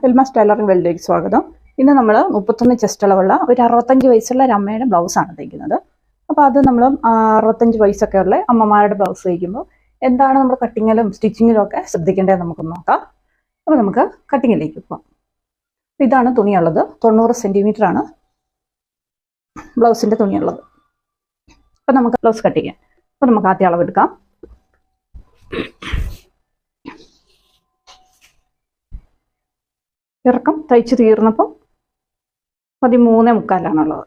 എൽമാസ് tailoring വേൾഡിലേക്ക് സ്വാഗതം. ഇന്ന് നമ്മൾ 31 ചെസ്റ്റ് അളവുള്ള ഒരു 65 വയസ്സുള്ള ഒരു അമ്മയുടെ ബ്ലൗസാണ് തയ്ക്കുന്നത്. അപ്പോൾ അത് നമ്മൾ 65 വയസ്സൊക്കെ ഉള്ള അമ്മമാരുടെ ബ്ലൗസ് തയ്ക്കുമ്പോൾ എന്താണ് നമ്മൾ കട്ടിങ്ങിലും സ്റ്റിച്ചിങ്ങിലും ഒക്കെ ശ്രദ്ധിക്കേണ്ടത് നമുക്കൊന്ന് നോക്കാം. അപ്പോൾ നമുക്ക് കട്ടിങ്ങിലേക്ക് പോകാം. ഇതാണ് തുണിയുള്ളത്. 90 സെൻറ്റിമീറ്റർ ആണ് ബ്ലൗസിൻ്റെ തുണിയുള്ളത്. അപ്പോൾ നമുക്ക് ബ്ലൗസ് കട്ട് ചെയ്യാം. അപ്പോൾ നമുക്ക് ആദ്യം അളവെടുക്കാം. ഇറക്കം തയ്ച്ച് തീർന്നപ്പോൾ 13.25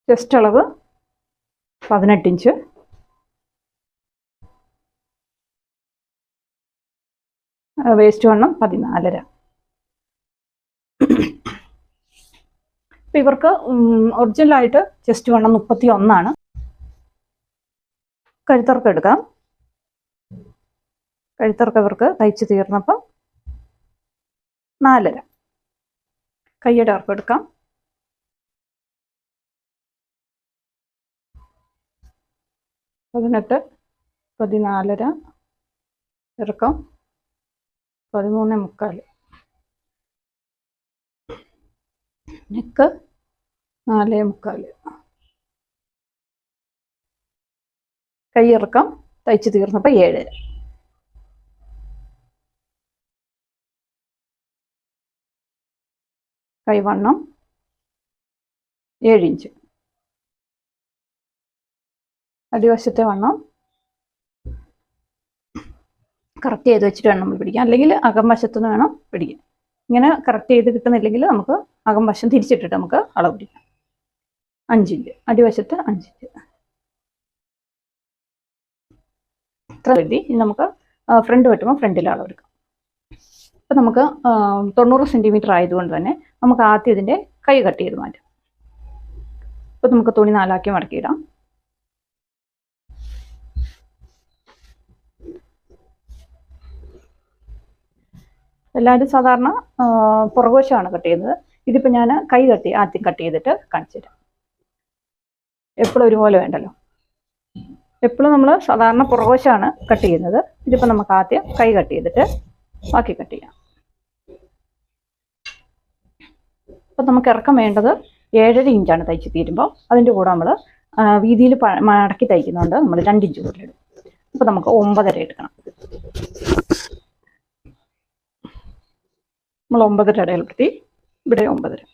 ചെസ്റ്റ് അളവ് 18 ഇഞ്ച്, വേസ്റ്റ് വണ്ണം 14.5. ഇവർക്ക് ഒറിജിനലായിട്ട് ചെസ്റ്റ് വണ്ണം 31 കഴുത്തറക്കം എടുക്കാം. കഴുത്തറക്കം ഇവർക്ക് തയ്ച്ച് തീർന്നപ്പോൾ 4.5. കയ്യുടെ ഇറക്കം എടുക്കാം. 18, 14.5, ഇറക്കം 13.25, നെക്ക് 4.25. കൈയിറക്കം തയ്ച്ച് തീർന്നപ്പോൾ 7. കൈവണ്ണം 7 ഇഞ്ച്. അടിവശത്തെ വണ്ണം കറക്റ്റ് ചെയ്ത് വെച്ചിട്ട് വേണം നമ്മൾ പിടിക്കാൻ, അല്ലെങ്കിൽ അകംവശത്തുനിന്ന് വേണം പിടിക്കാൻ. ഇങ്ങനെ കറക്റ്റ് ചെയ്ത് കിട്ടുന്നില്ലെങ്കിൽ നമുക്ക് അകംവശം തിരിച്ചിട്ടിട്ട് നമുക്ക് അളവ് പിടിക്കാം. 5 ഇഞ്ച്, അടിവശത്ത് 5 ഇഞ്ച്. ഇത്ര എഴുതി. ഇനി നമുക്ക് ഫ്രണ്ട് വെട്ടുമ്പോൾ ഫ്രണ്ടിൽ അളവെടുക്കാം. അപ്പം നമുക്ക് 90 സെൻറ്റിമീറ്റർ ആയതുകൊണ്ട് തന്നെ നമുക്ക് ആദ്യം ഇതിൻ്റെ കൈ കട്ട് ചെയ്ത് മാറ്റാം. അപ്പം നമുക്ക് തുണി 4 മടക്കിയിടാം. എല്ലാവരും സാധാരണ പുറകുവശമാണ് കട്ട് ചെയ്യുന്നത്. ഇതിപ്പോൾ ഞാൻ കൈ ആദ്യം കട്ട് ചെയ്തിട്ട് കാണിച്ചു തരാം. എപ്പോഴും ഒരുപോലെ വേണ്ടല്ലോ. എപ്പോഴും നമ്മൾ സാധാരണ പുറകുവശമാണ് കട്ട് ചെയ്യുന്നത്. ഇതിപ്പോൾ നമുക്ക് ആദ്യം കൈ കട്ട് ചെയ്തിട്ട് ബാക്കി കട്ട് ചെയ്യാം. അപ്പം നമുക്ക് ഇറക്കം വേണ്ടത് 7.5 ഇഞ്ചാണ് തയ്ച്ച് തീരുമ്പോൾ. അതിൻ്റെ കൂടെ നമ്മൾ വീതിയിൽ മടക്കി തയ്ക്കുന്നുണ്ട്. നമ്മൾ 2 ഇഞ്ച് കൂടുതലിടും. അപ്പോൾ നമുക്ക് 9.5 എടുക്കണം. നമ്മൾ 9.5 അടയാളപ്പെടുത്തി. ഇവിടെ 9.5.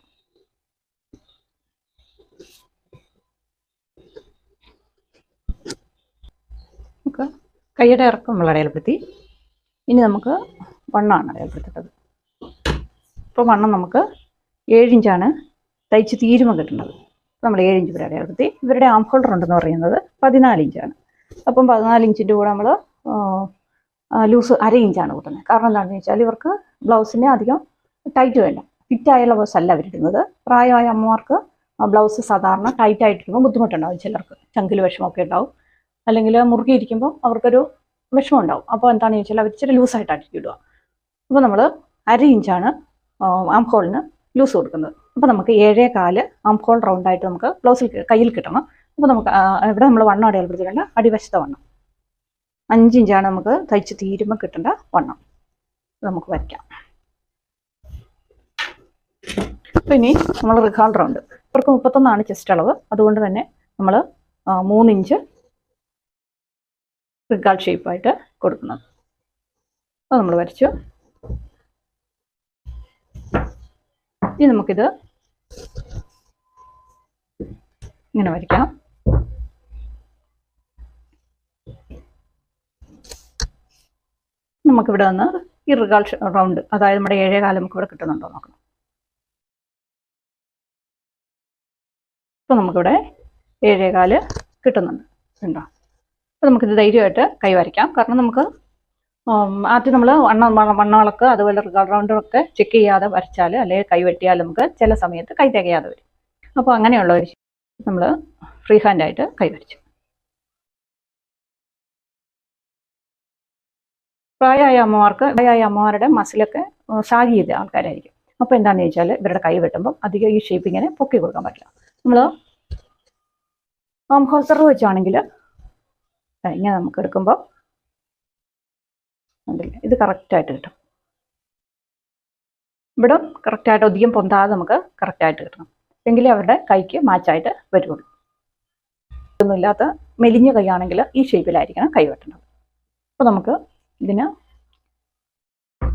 നമുക്ക് കൈയുടെ ഇറക്കം നമ്മൾ അടയാളപ്പെടുത്തി. ഇനി നമുക്ക് വണ്ണമാണ് അടയാളപ്പെടുത്തേണ്ടത്. ഇപ്പോൾ വണ്ണം നമുക്ക് 7 ഇഞ്ചാണ് തയ്ച്ച് തീരുമ്പോൾ കിട്ടുന്നത്. നമ്മൾ 7 ഇഞ്ച് ഇവിടെ അടയാളപ്പെടുത്തി. ഇവരുടെ ആം ഹോൾഡർ ഉണ്ടെന്ന് പറയുന്നത് 14 ഇഞ്ചാണ്. അപ്പം 14 ഇഞ്ചിൻ്റെ കൂടെ നമ്മൾ ലൂസ് 1/2 ഇഞ്ചാണ് കൂട്ടുന്നത്. കാരണം എന്താണെന്ന് വെച്ചാൽ ഇവർക്ക് ബ്ലൗസിന് അധികം ടൈറ്റ് വേണ്ട. ഫിറ്റായുള്ള ബ്ലൗസ് അല്ല അവരിടുന്നത്. പ്രായമായ അമ്മമാർക്ക് ബ്ലൗസ് സാധാരണ ടൈറ്റായിട്ടിരിക്കുമ്പോൾ ബുദ്ധിമുട്ടുണ്ടാവും. ചിലർക്ക് ചങ്കിൽ വിഷമമൊക്കെ ഉണ്ടാവും, അല്ലെങ്കിൽ മുറുകിയിരിക്കുമ്പോൾ അവർക്കൊരു വിഷമം ഉണ്ടാവും. അപ്പോൾ എന്താണെന്ന് ചോദിച്ചാൽ അവർ ഇച്ചിരി ലൂസായിട്ടായിരിക്കും ഇടുക. അപ്പോൾ നമ്മൾ 1/2 ഇഞ്ചാണ് ആം ഹോളിന് ലൂസ് കൊടുക്കുന്നത്. അപ്പോൾ നമുക്ക് 7.25 ആം ഹോൾ റൗണ്ടായിട്ട് നമുക്ക് ബ്ലൗസിൽ കയ്യിൽ കിട്ടണം. അപ്പോൾ നമുക്ക് ഇവിടെ നമ്മൾ വണ്ണം അടയാളപ്പെടുത്തിയിട്ടുണ്ട്. അടിവശത്തെ വണ്ണം 5 ഇഞ്ചാണ് നമുക്ക് തയ്ച്ച് തീരുമ്പോൾ കിട്ടേണ്ട വണ്ണം. നമുക്ക് വരയ്ക്കാം. അപ്പോൾ ഇനി നമ്മൾ റിക്കാൾ റൗണ്ട്. ഇവർക്ക് 31 ചെസ്റ്റ് അളവ്. അതുകൊണ്ട് തന്നെ നമ്മൾ 3 ഇഞ്ച് റിക്കാൾ ഷേപ്പായിട്ട് കൊടുക്കുന്നത്. അത് നമ്മൾ വരച്ചു. ഇനി നമുക്കിത് ഇങ്ങനെ വരയ്ക്കാം. നമുക്കിവിടെ വന്ന് ഈ റിക്കാൾ റൗണ്ട്, അതായത് നമ്മുടെ 7.25 നമുക്ക് ഇവിടെ കിട്ടുന്നുണ്ടോ നോക്കണം. ഇപ്പോൾ നമുക്കിവിടെ 7.25 കിട്ടുന്നുണ്ട്. ഉണ്ടോ? അപ്പോൾ നമുക്കിത് ധൈര്യമായിട്ട് കൈ വരയ്ക്കാം. കാരണം നമുക്ക് ആദ്യം നമ്മൾ വണ്ണങ്ങളൊക്കെ അതുപോലെ റിക്കാൾ റൗണ്ടൊക്കെ ചെക്ക് ചെയ്യാതെ വരച്ചാൽ, അല്ലെങ്കിൽ കൈ വെട്ടിയാൽ നമുക്ക് ചില സമയത്ത് കൈ തികയാതെ വരും. അപ്പോൾ അങ്ങനെയുള്ളവർ നമ്മൾ ഫ്രീ ഹാൻഡായിട്ട് കൈ വരച്ചു. പ്രായമായ അമ്മമാരുടെ മസിലൊക്കെ സാഗ് ചെയ്ത ആൾക്കാരായിരിക്കും. അപ്പോൾ എന്താണെന്ന് ചോദിച്ചാൽ ഇവരുടെ കൈ വെട്ടുമ്പോൾ അധികം ഈ ഷേപ്പ് ഇങ്ങനെ പൊക്കി കൊടുക്കാൻ പറ്റില്ല. നമ്മൾ ആം ഹോൾസർ വെച്ചാണെങ്കിൽ ഇങ്ങനെ നമുക്ക് എടുക്കുമ്പോൾ ഉണ്ടല്ലേ, ഇത് കറക്റ്റായിട്ട് കിട്ടും. ഇവിടെ കറക്റ്റായിട്ട് അധികം പൊന്താതെ നമുക്ക് കറക്റ്റായിട്ട് കിട്ടണം. എങ്കിലേ അവരുടെ കൈക്ക് മാച്ചായിട്ട് വരുള്ളൂ. ഒന്നുമില്ലാത്ത മെലിഞ്ഞ കൈയാണെങ്കിൽ ഈ ഷേപ്പിലായിരിക്കണം കൈ വെട്ടേണ്ടത്. അപ്പോൾ നമുക്ക് ഇതിന്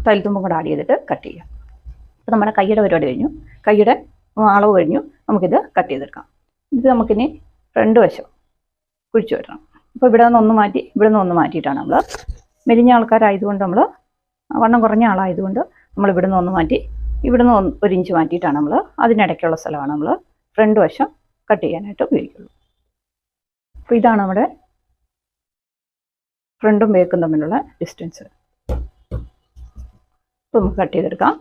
തൈൽത്തുമ്പും കൂടെ ആഡ് ചെയ്തിട്ട് കട്ട് ചെയ്യാം. അപ്പോൾ നമ്മുടെ കൈയുടെ പരിപാടി കഴിഞ്ഞു, കൈയുടെ അളവ് കഴിഞ്ഞു. നമുക്കിത് കട്ട് ചെയ്തെടുക്കാം. ഇത് നമുക്കിനി 2 വശം കുഴിച്ചു വരണം. അപ്പോൾ ഇവിടെ നിന്ന് ഒന്ന് മാറ്റി ഇവിടെ നിന്ന് ഒന്ന് മാറ്റിയിട്ടാണ് നമ്മൾ, മെലിഞ്ഞ ആൾക്കാരായതുകൊണ്ട്, നമ്മൾ വണ്ണം കുറഞ്ഞ ആളായതുകൊണ്ട് നമ്മൾ ഇവിടെ നിന്ന് ഒന്ന് മാറ്റി ഇവിടെ നിന്ന് 1 ഇഞ്ച് മാറ്റിയിട്ടാണ് നമ്മൾ, അതിനിടയ്ക്കുള്ള സ്ഥലമാണ് നമ്മൾ ഫ്രണ്ട് വശം കട്ട് ചെയ്യാനായിട്ട് ഉപയോഗിക്കുള്ളൂ. അപ്പോൾ ഇതാണ് നമ്മുടെ ഫ്രണ്ടും ബേക്കും തമ്മിലുള്ള ഡിസ്റ്റൻസ്. അപ്പോൾ നമുക്ക് കട്ട് ചെയ്തെടുക്കാം.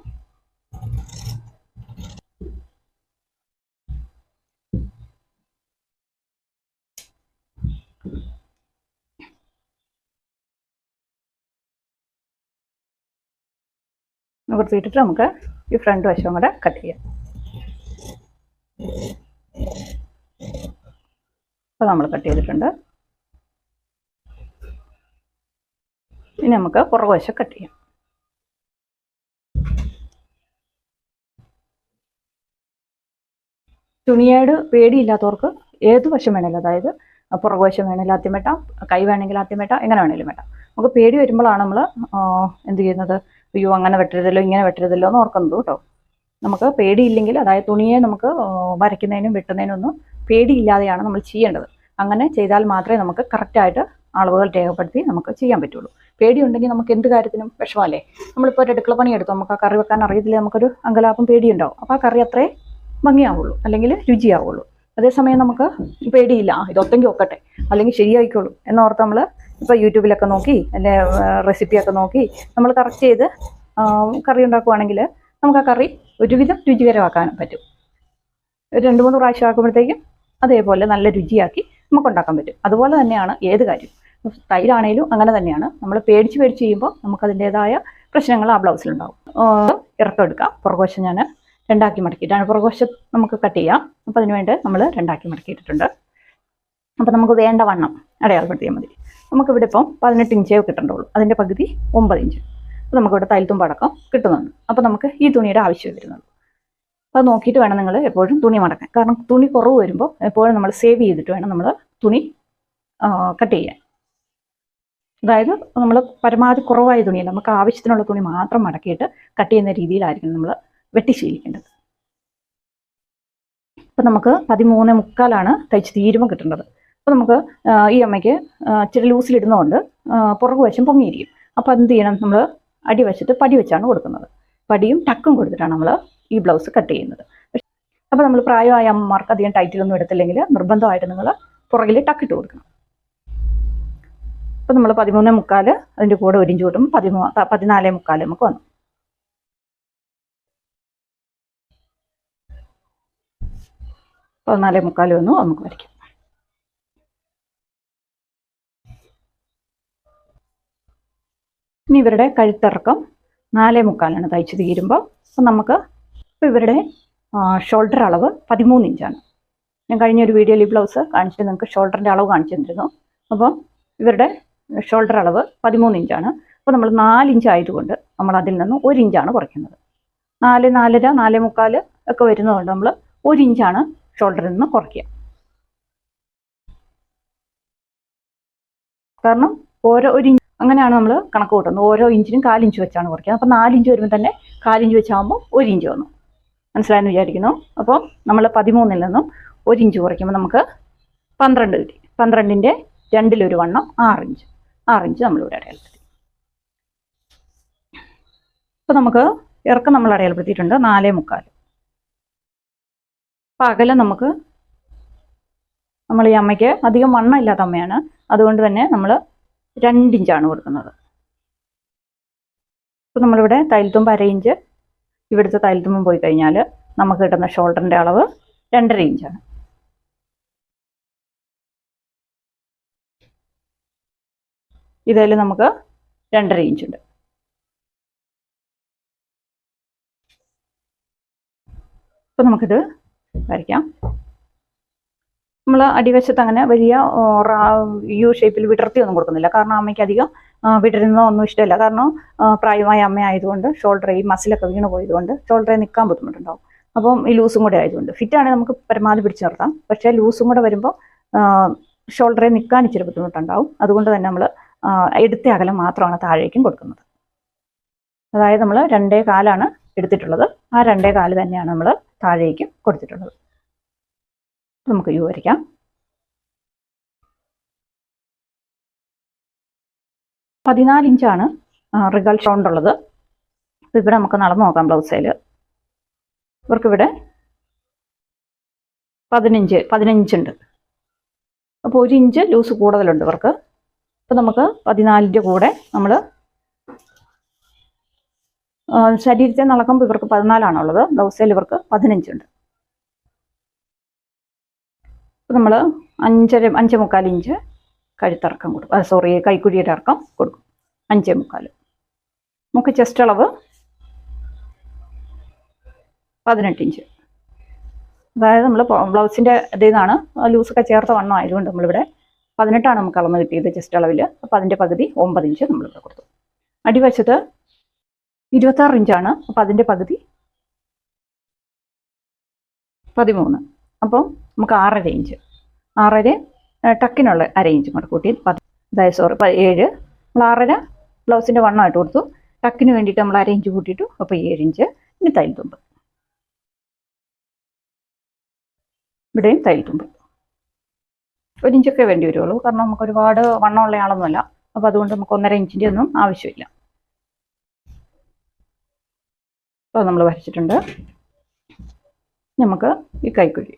നിർത്തിയിട്ടിട്ട് നമുക്ക് ഈ ഫ്രണ്ട് വശവും കൂടെ കട്ട് ചെയ്യാം. അപ്പോൾ നമ്മൾ കട്ട് ചെയ്തിട്ടുണ്ട്. ഇനി നമുക്ക് പുറകുവശം കട്ട് ചെയ്യാം. തുണിയോട് പേടിയില്ലാത്തവർക്ക് ഏത് വശം വേണമല്ലോ, അതായത് പുറകുവശം വേണമെങ്കിൽ ആദ്യം വെട്ടാം, കൈ വേണമെങ്കിൽ ആദ്യം വെട്ടാം, എങ്ങനെ വേണമെങ്കിലും വെട്ടാം. നമുക്ക് പേടി വരുമ്പോഴാണ് നമ്മൾ എന്ത് ചെയ്യുന്നത്, അയ്യോ അങ്ങനെ വെട്ടരുതല്ലോ ഇങ്ങനെ വെട്ടരുതല്ലോ എന്ന് ഓർക്കുന്നത് കേട്ടോ. നമുക്ക് പേടിയില്ലെങ്കിൽ, അതായത് തുണിയെ നമുക്ക് വരയ്ക്കുന്നതിനും വെട്ടുന്നതിനും ഒന്നും പേടിയില്ലാതെയാണ് നമ്മൾ ചെയ്യേണ്ടത്. അങ്ങനെ ചെയ്താൽ മാത്രമേ നമുക്ക് കറക്റ്റായിട്ട് അളവുകൾ രേഖപ്പെടുത്തി നമുക്ക് ചെയ്യാൻ പറ്റുള്ളൂ. പേടിയുണ്ടെങ്കിൽ നമുക്ക് എന്ത് കാര്യത്തിനും വിഷമമല്ലേ. നമ്മളിപ്പോൾ ഒരു അടുക്കള പണി എടുത്തു, നമുക്ക് ആ കറി വെക്കാൻ അറിയത്തില്ല, നമുക്കൊരു അങ്കലാപ്പും പേടിയുണ്ടാവും. അപ്പോൾ ആ കറി അത്രേ ഭംഗിയാവുള്ളൂ, അല്ലെങ്കിൽ രുചിയാവുള്ളൂ. അതേസമയം നമുക്ക് പേടിയില്ല, ഇതൊത്തെങ്കിൽ ഒക്കട്ടെ, അല്ലെങ്കിൽ ശരിയായിക്കോളും എന്നോർത്ത് നമ്മൾ ഇപ്പോൾ യൂട്യൂബിലൊക്കെ നോക്കി അല്ലെ റെസിപ്പിയൊക്കെ നോക്കി നമ്മൾ കറക്റ്റ് ചെയ്ത് കറി ഉണ്ടാക്കുവാണെങ്കിൽ നമുക്ക് ആ കറി ഒരുവിധം രുചികരമാക്കാനും പറ്റും. 2-3 പ്രാവശ്യം ആക്കുമ്പോഴത്തേക്കും അതേപോലെ നല്ല രുചിയാക്കി നമുക്ക് ഉണ്ടാക്കാൻ പറ്റും. അതുപോലെ തന്നെയാണ് ഏത് കാര്യം, തൈരാണേലും അങ്ങനെ തന്നെയാണ്. നമ്മൾ പേടിച്ച് ചെയ്യുമ്പോൾ നമുക്കതിൻ്റേതായ പ്രശ്നങ്ങൾ ആ ബ്ലൗസിലുണ്ടാവും. ഇറക്കം എടുക്കാം. പുറകുവശം ഞാൻ 2 ആക്കി മടക്കിയിട്ടാണ് പുറകുവശം നമുക്ക് കട്ട് ചെയ്യാം. അപ്പോൾ അതിന് വേണ്ടി നമ്മൾ 2 ആക്കി മടക്കിയിട്ടുണ്ട്. അപ്പോൾ നമുക്ക് വേണ്ട വണ്ണം അടയാളപ്പെടുത്തിയാൽ മതി. നമുക്കിവിടെ ഇപ്പം 18 ഇഞ്ചേ കിട്ടേണ്ടുള്ളൂ, അതിൻ്റെ പകുതി 9 ഇഞ്ച്. അപ്പോൾ നമുക്കിവിടെ തയ്യൽത്തുമ്പടക്കം കിട്ടുന്നുണ്ട്. അപ്പോൾ നമുക്ക് ഈ തുണിയുടെ ആവശ്യം വരുന്നുള്ളൂ. അപ്പോൾ നോക്കിയിട്ട് വേണം നിങ്ങൾ എപ്പോഴും തുണി മടക്കാൻ. കാരണം തുണി കുറവ് വരുമ്പോൾ എപ്പോഴും നമ്മൾ സേവ് ചെയ്തിട്ട് വേണം നമ്മൾ തുണി കട്ട് ചെയ്യാൻ. അതായത് നമ്മൾ പരമാവധി കുറവായ തുണിയല്ല, നമുക്ക് ആവശ്യത്തിനുള്ള തുണി മാത്രം മടക്കിയിട്ട് കട്ട് ചെയ്യുന്ന രീതിയിലായിരിക്കും നമ്മൾ വെട്ടി ശീലിക്കേണ്ടത്. അപ്പോൾ നമുക്ക് 13.75 തയ്ച്ച് തീരുമ്പോൾ കിട്ടേണ്ടത്. അപ്പോൾ നമുക്ക് ഈ അമ്മയ്ക്ക് ഇച്ചിരി ലൂസിലിടുന്നതുകൊണ്ട് പുറകുവശം പൊങ്ങിയിരിക്കും. അപ്പോൾ എന്ത് ചെയ്യണം, നമ്മൾ അടിവശത്ത് പടി വെച്ചാണ് കൊടുക്കുന്നത്. പടിയും ടക്കും കൊടുത്തിട്ടാണ് നമ്മൾ ഈ ബ്ലൗസ് കട്ട് ചെയ്യുന്നത്. അപ്പോൾ നമ്മൾ പ്രായമായ അമ്മമാർക്ക് അധികം ടൈറ്റിലൊന്നും എടുത്തില്ലെങ്കിൽ നിർബന്ധമായിട്ട് നിങ്ങൾ പുറകിൽ ടക്കിട്ട് കൊടുക്കണം. അപ്പോൾ നമ്മൾ 13.75 അതിൻ്റെ കൂടെ 1 ഇഞ്ച് കൂട്ടും 14.75 നമുക്ക് വന്നു. അപ്പോൾ 14.75 വന്നു നമുക്ക് വരയ്ക്കാം. ഇനി ഇവരുടെ കഴുത്തിറക്കം 4.75 തയ്ച്ച് തീരുമ്പോൾ. അപ്പം നമുക്ക് ഇപ്പോൾ ഇവരുടെ ഷോൾഡർ അളവ് 13 ഇഞ്ചാണ്. ഞാൻ കഴിഞ്ഞൊരു വീഡിയോയിൽ ഈ ബ്ലൗസ് കാണിച്ചിട്ട് നിങ്ങൾക്ക് ഷോൾഡറിൻ്റെ അളവ് കാണിച്ചു തന്നിരുന്നു. അപ്പം ഇവരുടെ ഷോൾഡർ അളവ് 13 ഇഞ്ചാണ്. അപ്പോൾ നമ്മൾ 4 ഇഞ്ച് ആയതുകൊണ്ട് നമ്മൾ അതിൽ നിന്ന് 1 ഇഞ്ചാണ് കുറയ്ക്കുന്നത്. 4, 4.5, 4.75 ഒക്കെ വരുന്നതുകൊണ്ട് നമ്മൾ 1 ഇഞ്ചാണ് ഷോൾഡറിൽ നിന്ന് കുറയ്ക്കുക. കാരണം ഓരോ 1 ഇഞ്ച് അങ്ങനെയാണ് നമ്മൾ കണക്ക് കൂട്ടുന്നത്. ഓരോ ഇഞ്ചിനും 4 ഇഞ്ച് വെച്ചാണ് കുറയ്ക്കുന്നത്. അപ്പോൾ 4 ഇഞ്ച് വരുമ്പോൾ തന്നെ 4 ഇഞ്ച് വെച്ചാകുമ്പോൾ 1 ഇഞ്ച് വന്നു. മനസ്സിലായെന്ന് വിചാരിക്കുന്നു. അപ്പോൾ നമ്മൾ 13-ൽ നിന്നും 1 ഇഞ്ച് കുറയ്ക്കുമ്പോൾ നമുക്ക് 12 കിട്ടി. 12ൻ്റെ 2-1 വണ്ണം 6 ഇഞ്ച്. 6 ഇഞ്ച് നമ്മളിവിടെ അടയാളപ്പെടുത്തി. അപ്പോൾ നമുക്ക് ഇറക്കം നമ്മൾ അടയാളപ്പെടുത്തിയിട്ടുണ്ട് 4.75. അപ്പോൾ അകലം നമുക്ക്, നമ്മൾ ഈ അമ്മയ്ക്ക് അധികം വണ്ണം ഇല്ലാത്ത അമ്മയാണ്, അതുകൊണ്ട് തന്നെ നമ്മൾ 2 ഇഞ്ചാണ് കൊടുക്കുന്നത്. അപ്പോൾ നമ്മളിവിടെ തയ്യൽത്തുമ്പ് 1/2 ഇഞ്ച്, ഇവിടുത്തെ തയ്യൽത്തുമ്പും പോയി കഴിഞ്ഞാൽ നമുക്ക് കിട്ടുന്ന ഷോൾഡറിൻ്റെ അളവ് 2.5 ഇഞ്ചാണ്. ഇതിൽ നമുക്ക് 2.5 ഇഞ്ചുണ്ട്. അപ്പോൾ നമുക്കിത് വരയ്ക്കാം. നമ്മൾ അടിവശത്ത് അങ്ങനെ വലിയ യു ഷേപ്പിൽ വിടർത്തിയൊന്നും കൊടുക്കുന്നില്ല. കാരണം അമ്മയ്ക്ക് അധികം വിടരുന്നതൊന്നും ഇഷ്ടമില്ല. കാരണം പ്രായമായ അമ്മയായതുകൊണ്ട് ഷോൾഡർ ഈ മസിലൊക്കെ വീണ് പോയതുകൊണ്ട് ഷോൾഡറെ നിൽക്കാൻ ബുദ്ധിമുട്ടുണ്ടാവും. അപ്പം ഈ ലൂസും കൂടെ ആയതുകൊണ്ട് ഫിറ്റാണെങ്കിൽ നമുക്ക് പരമാവധി പിടിച്ചു നിർത്താം. പക്ഷേ ലൂസും കൂടെ വരുമ്പോൾ ഷോൾഡറെ നിൽക്കാൻ ഇച്ചിരി ബുദ്ധിമുട്ടുണ്ടാവും. അതുകൊണ്ട് തന്നെ നമ്മൾ എടുത്ത അകലം മാത്രമാണ് താഴേക്കും കൊടുക്കുന്നത്. അതായത് നമ്മൾ 2.4 എടുത്തിട്ടുള്ളത്. ആ 2.4 തന്നെയാണ് നമ്മൾ താഴേക്കും കൊടുത്തിട്ടുള്ളത്. നമുക്ക് യു വരയ്ക്കാം. പതിനാല് ഇഞ്ചാണ് റിഗൽ റൗണ്ട് ഉള്ളത്. ഇവിടെ നമുക്ക് നടന്നു നോക്കാം. ബ്ലൗസേൽ ഇവർക്കിവിടെ 15 ഉണ്ട്. അപ്പോൾ 1 ഇഞ്ച് ലൂസ് കൂടുതലുണ്ട് ഇവർക്ക്. അപ്പോൾ നമുക്ക് 14ൻ്റെ കൂടെ നമ്മൾ ശരീരത്തെ നടക്കുമ്പോൾ ഇവർക്ക് 14ആണുള്ളത്. ബ്ലൗസേൽ ഇവർക്ക് 15 ഉണ്ട്. അപ്പോൾ നമ്മൾ 5.25 ഇഞ്ച് കഴുത്തിറക്കം കൊടുക്കും. കൈക്കുഴിയുടെ ഇറക്കം കൊടുക്കും. 5.25. നമുക്ക് ചെസ്റ്റ് അളവ് 18 ഇഞ്ച്. അതായത് നമ്മൾ ബ്ലൗസിൻ്റെ ഇതിൽ നിന്നാണ് ലൂസൊക്കെ ചേർത്ത വണ്ണം ആയതുകൊണ്ട് നമ്മളിവിടെ 18 നമുക്ക് അളന്ന് കിട്ടിയത് ചെസ്റ്റ് അളവിൽ. അപ്പോൾ അതിൻ്റെ പകുതി 9 ഇഞ്ച് നമ്മളിവിടെ കൊടുത്തു. അടിവശത്ത് 26 ഇഞ്ചാണ്. അപ്പോൾ അതിൻ്റെ പകുതി 13. അപ്പം നമുക്ക് 6.5 ഇഞ്ച്. 6.5 ടക്കിനുള്ള 1/2 ഇഞ്ചും കൂടെ കൂട്ടി 7. നമ്മൾ 6.5 ബ്ലൗസിൻ്റെ വണ്ണമായിട്ട് കൊടുത്തു. ടക്കിന് വേണ്ടിയിട്ട് നമ്മൾ 1/2 ഇഞ്ച് കൂട്ടിയിട്ടു. അപ്പോൾ 7 ഇഞ്ച്. ഇനി തയ്യൽ തുമ്പ്. ഇവിടെയും തയ്യൽ തുമ്പ് 1 ഇഞ്ചൊക്കെ വേണ്ടി വരുള്ളൂ. കാരണം നമുക്ക് ഒരുപാട് വണ്ണമുള്ള ആളൊന്നുമല്ല. അപ്പോൾ അതുകൊണ്ട് നമുക്ക് 1.5 ഇഞ്ചിൻ്റെ ഒന്നും ആവശ്യമില്ല. അപ്പോൾ നമ്മൾ വരച്ചിട്ടുണ്ട്. നമുക്ക് ഈ കൈക്കുഴി